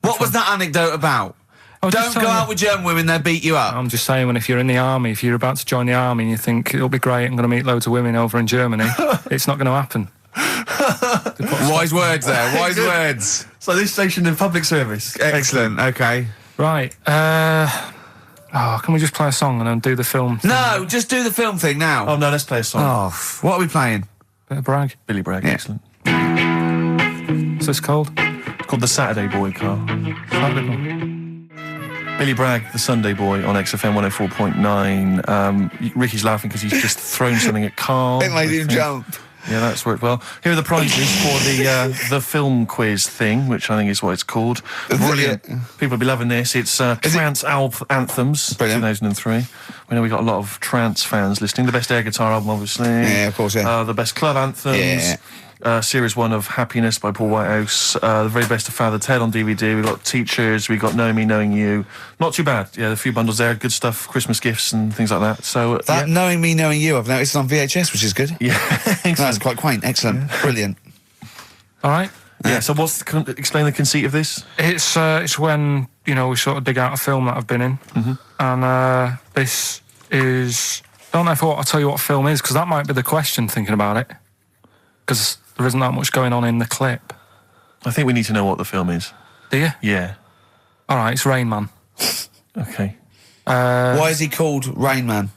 What was that anecdote about? just Don't go telling out you. with German women, they'll beat you up. I'm just saying, when if you're in the army, if you're about to join the army and you think it'll be great, I'm going to meet loads of women over in Germany, it's not going to happen. Wise words there. Wise words. So this station in public service. Excellent. Okay. Right. Can we just play a song and then do the film thing? No, just do the film thing now. Oh no, let's play a song. Oh, what are we playing? Bit of brag. Billy Bragg, Yeah. excellent. What's this called? It's called The Saturday Boy, Carl. Saturday. Billy Bragg, The Sunday Boy on XFM 104.9. Ricky's laughing because he's just thrown something at Carl. It made him jump. Yeah, that's worked well. Here are the prizes for the film quiz thing, which I think is what it's called. Brilliant. People will be loving this. It's Trance Anthems, Brilliant. 2003. We know we got a lot of trance fans listening. The best air guitar album, obviously. Yeah, of course, yeah. The best club anthems. Yeah. Series 1 of Happiness by Paul Whitehouse. The very best of Father Ted on DVD. We've got Teachers. We've got Knowing Me, Knowing You. Not too bad. Yeah, a few bundles there. Good stuff. Christmas gifts and things like that. So That Knowing Me, Knowing You, I've noticed on VHS, which is good. yeah. That's quite quaint. Excellent. Brilliant. All right. Yeah, so explain the conceit of this? It's when, we sort of dig out a film that I've been in. Mm-hmm. And this is... I don't know if I'll tell you what film is, because that might be the question, thinking about it. Because there isn't that much going on in the clip. I think we need to know what the film is. Do you? Yeah. All right, it's Rain Man. Okay. Why is he called Rain Man?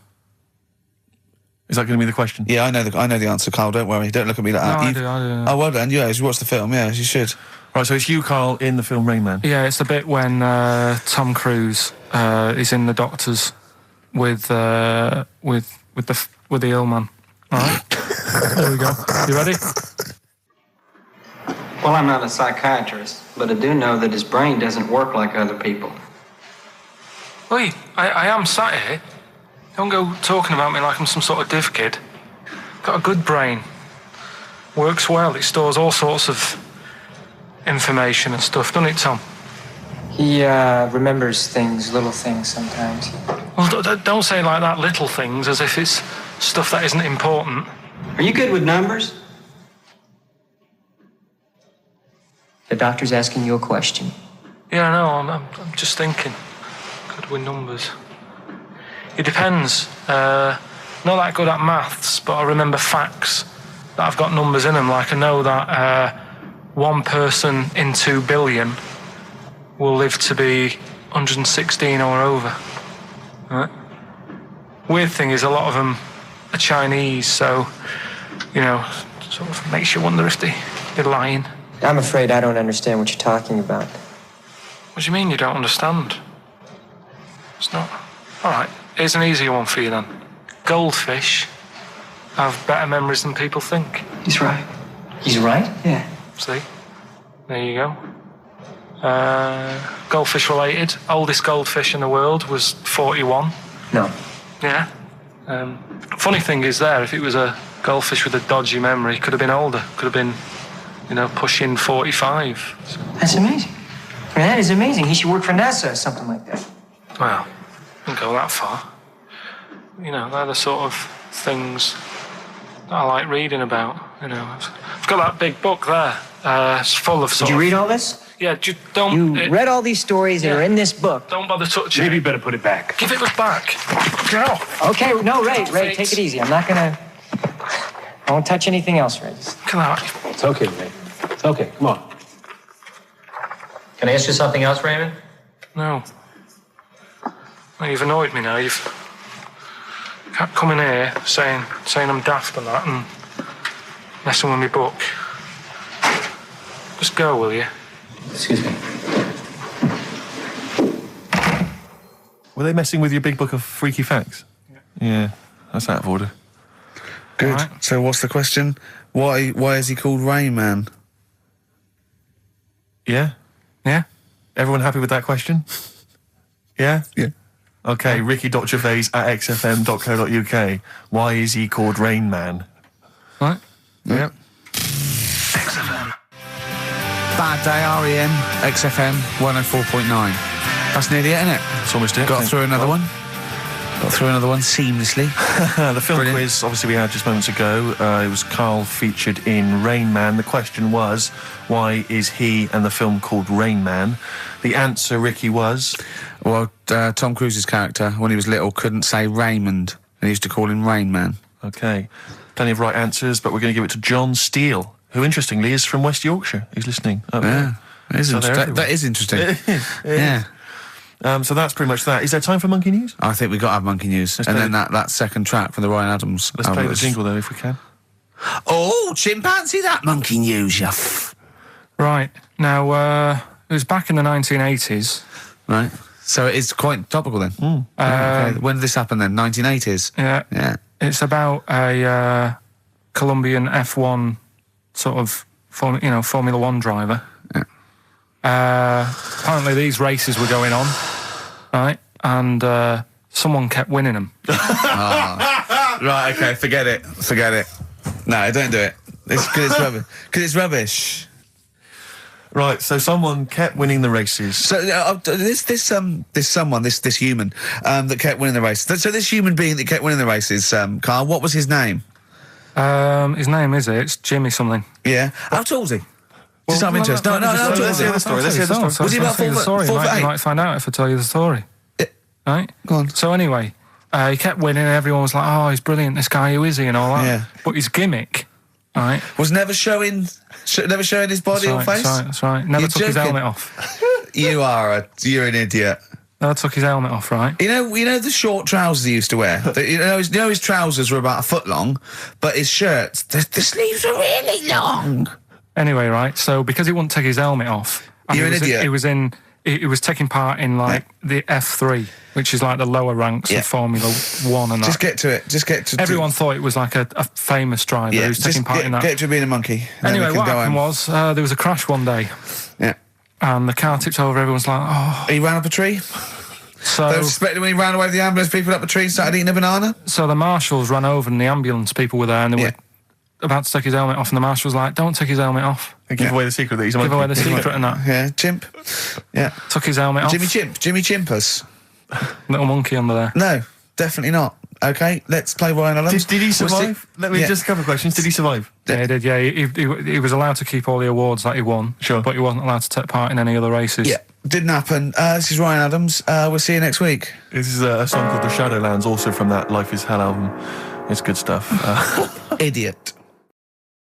Is that going to be the question? Yeah, I know the answer, Carl. Don't worry. Don't look at me like that. I do. Oh, well done. Yeah, you watched the film. Yeah, you should. Right, so it's you, Carl, in the film Rain Man. Yeah, it's the bit when Tom Cruise is in the doctors with the ill man. All right. There we go. You ready? Well, I'm not a psychiatrist, but I do know that his brain doesn't work like other people. Oi, I am sat here. Don't go talking about me like I'm some sort of div kid. Got a good brain. Works well. It stores all sorts of information and stuff, doesn't it, Tom? He remembers things, little things sometimes. Well, don't say like that, little things, as if it's stuff that isn't important. Are you good with numbers? The doctor's asking you a question. Yeah, I know. I'm just thinking. Good with numbers. It depends. Not that good at maths, but I remember facts that have got numbers in them. Like I know that one person in 2 billion will live to be 116 or over. Right? Weird thing is a lot of them are Chinese, so, sort of makes you wonder if they're lying. I'm afraid I don't understand what you're talking about. What do you mean you don't understand? It's not... All right, here's an easier one for you then. Goldfish have better memories than people think. He's right. He's right? Yeah. See? There you go. Goldfish related. Oldest goldfish in the world was 41. No. Yeah. Funny thing is there, if it was a goldfish with a dodgy memory, could have been older. Could have been, pushing 45. So. That's amazing. I mean, that is amazing. He should work for NASA or something like that. Well, don't go that far. They're the sort of things that I like reading about. I've got that big book there. It's full of sort Did you read all this? Yeah, just don't... You read all these stories that are in this book. Don't bother touching Maybe it. you better put it back. Give it back. Get off. Okay, no, Ray, take it easy. I'm not gonna... I won't touch anything else, Ray. Come on. It's okay, Ray. It's okay. Come on. Can I ask you something else, Raymond? No. Well, you've annoyed me now. You've kept coming here saying I'm daft and that and messing with my book. Just go, will you? Excuse me. Were they messing with your big book of freaky facts? Yeah, that's out of order. Good. Right. So what's the question? Why is he called Rain Man? Yeah? Yeah? Everyone happy with that question? Yeah? Yeah. Okay, Ricky.Gervais at xfm.co.uk. Why is he called Rain Man? Right? Yep. XFM. Bad Day, REM, XFM 104.9. That's nearly it, isn't it? That's almost it. Got through another one. Got through another one seamlessly. The film Brilliant. quiz, obviously, we had just moments ago. It was Karl featured in Rain Man. The question was, why is he and the film called Rain Man? The answer, Ricky, was... Well, Tom Cruise's character, when he was little, couldn't say Raymond, and he used to call him Rain Man. Okay. Plenty of right answers, but we're going to give it to John Steele, who interestingly is from West Yorkshire. He's listening. Yeah, that is, So they're everywhere. that is interesting. It is. Yeah. So that's pretty much that. Is there time for Monkey News? I think we got to have monkey news, and play then that second track from the Ryan Adams. Let's play the jingle though, if we can. Oh, chimpanzee, that monkey news, you Right. Now, it was back in the 1980s. Right. So it is quite topical then. Okay. When did this happen then? 1980s. Yeah. Yeah. It's about a Colombian F1 sort of Formula One driver. Apparently these races were going on, right? And someone kept winning them. Right. Okay. Forget it. No, don't do it. It's because it's rubbish. Because it's rubbish. Right. So someone kept winning the races. So this human that kept winning the race. So this human being that kept winning the races, Karl, what was his name? His name it's Jimmy something. Yeah. How tall is he? Just out of interest. No. Let's hear the story. Was he about 4 foot You 8? might find out if I tell you the story. Right? Go on. So anyway, he kept winning and everyone was like, oh, he's brilliant, this guy, who is he, and all that. Yeah. But his gimmick, right? Was never showing his body or face? That's right. Never You're took his joking. helmet off. You're an idiot. Never took his helmet off, right? You know the short trousers he used to wear? His trousers were about a foot long, but his shirts, the sleeves were really long. Anyway, right, so because he wouldn't take his helmet off... and You're an idiot. He was taking part in, the F3, which is like the lower ranks of Formula 1 and Just that. get to it. Everyone thought it was like a famous driver who's taking part in that. Get to being a monkey. Anyway, what happened was, there was a crash one day, Yeah. and the car tipped over, everyone's like, oh... He ran up a tree. So, They were suspecting when he ran away with the ambulance, people up a tree and started eating a banana. so the marshals ran over and the ambulance people were there and they were about to take his helmet off, and the marshal was like, don't take his helmet off. And give away the secret that he's a Give monkey. away the secret and that. Yeah, chimp. Yeah. Took his helmet off. Jimmy Chimpers. Little monkey under there. No, definitely not. Okay, let's play Ryan Adams. Did he survive? Let me Yeah. just a couple of questions. Did he survive? Yeah, he did, yeah. He was allowed to keep all the awards that he won. Sure. But he wasn't allowed to take part in any other races. Yeah, didn't happen. This is Ryan Adams. We'll see you next week. This is a song called The Shadowlands, also from that Life is Hell album. It's good stuff. Idiot.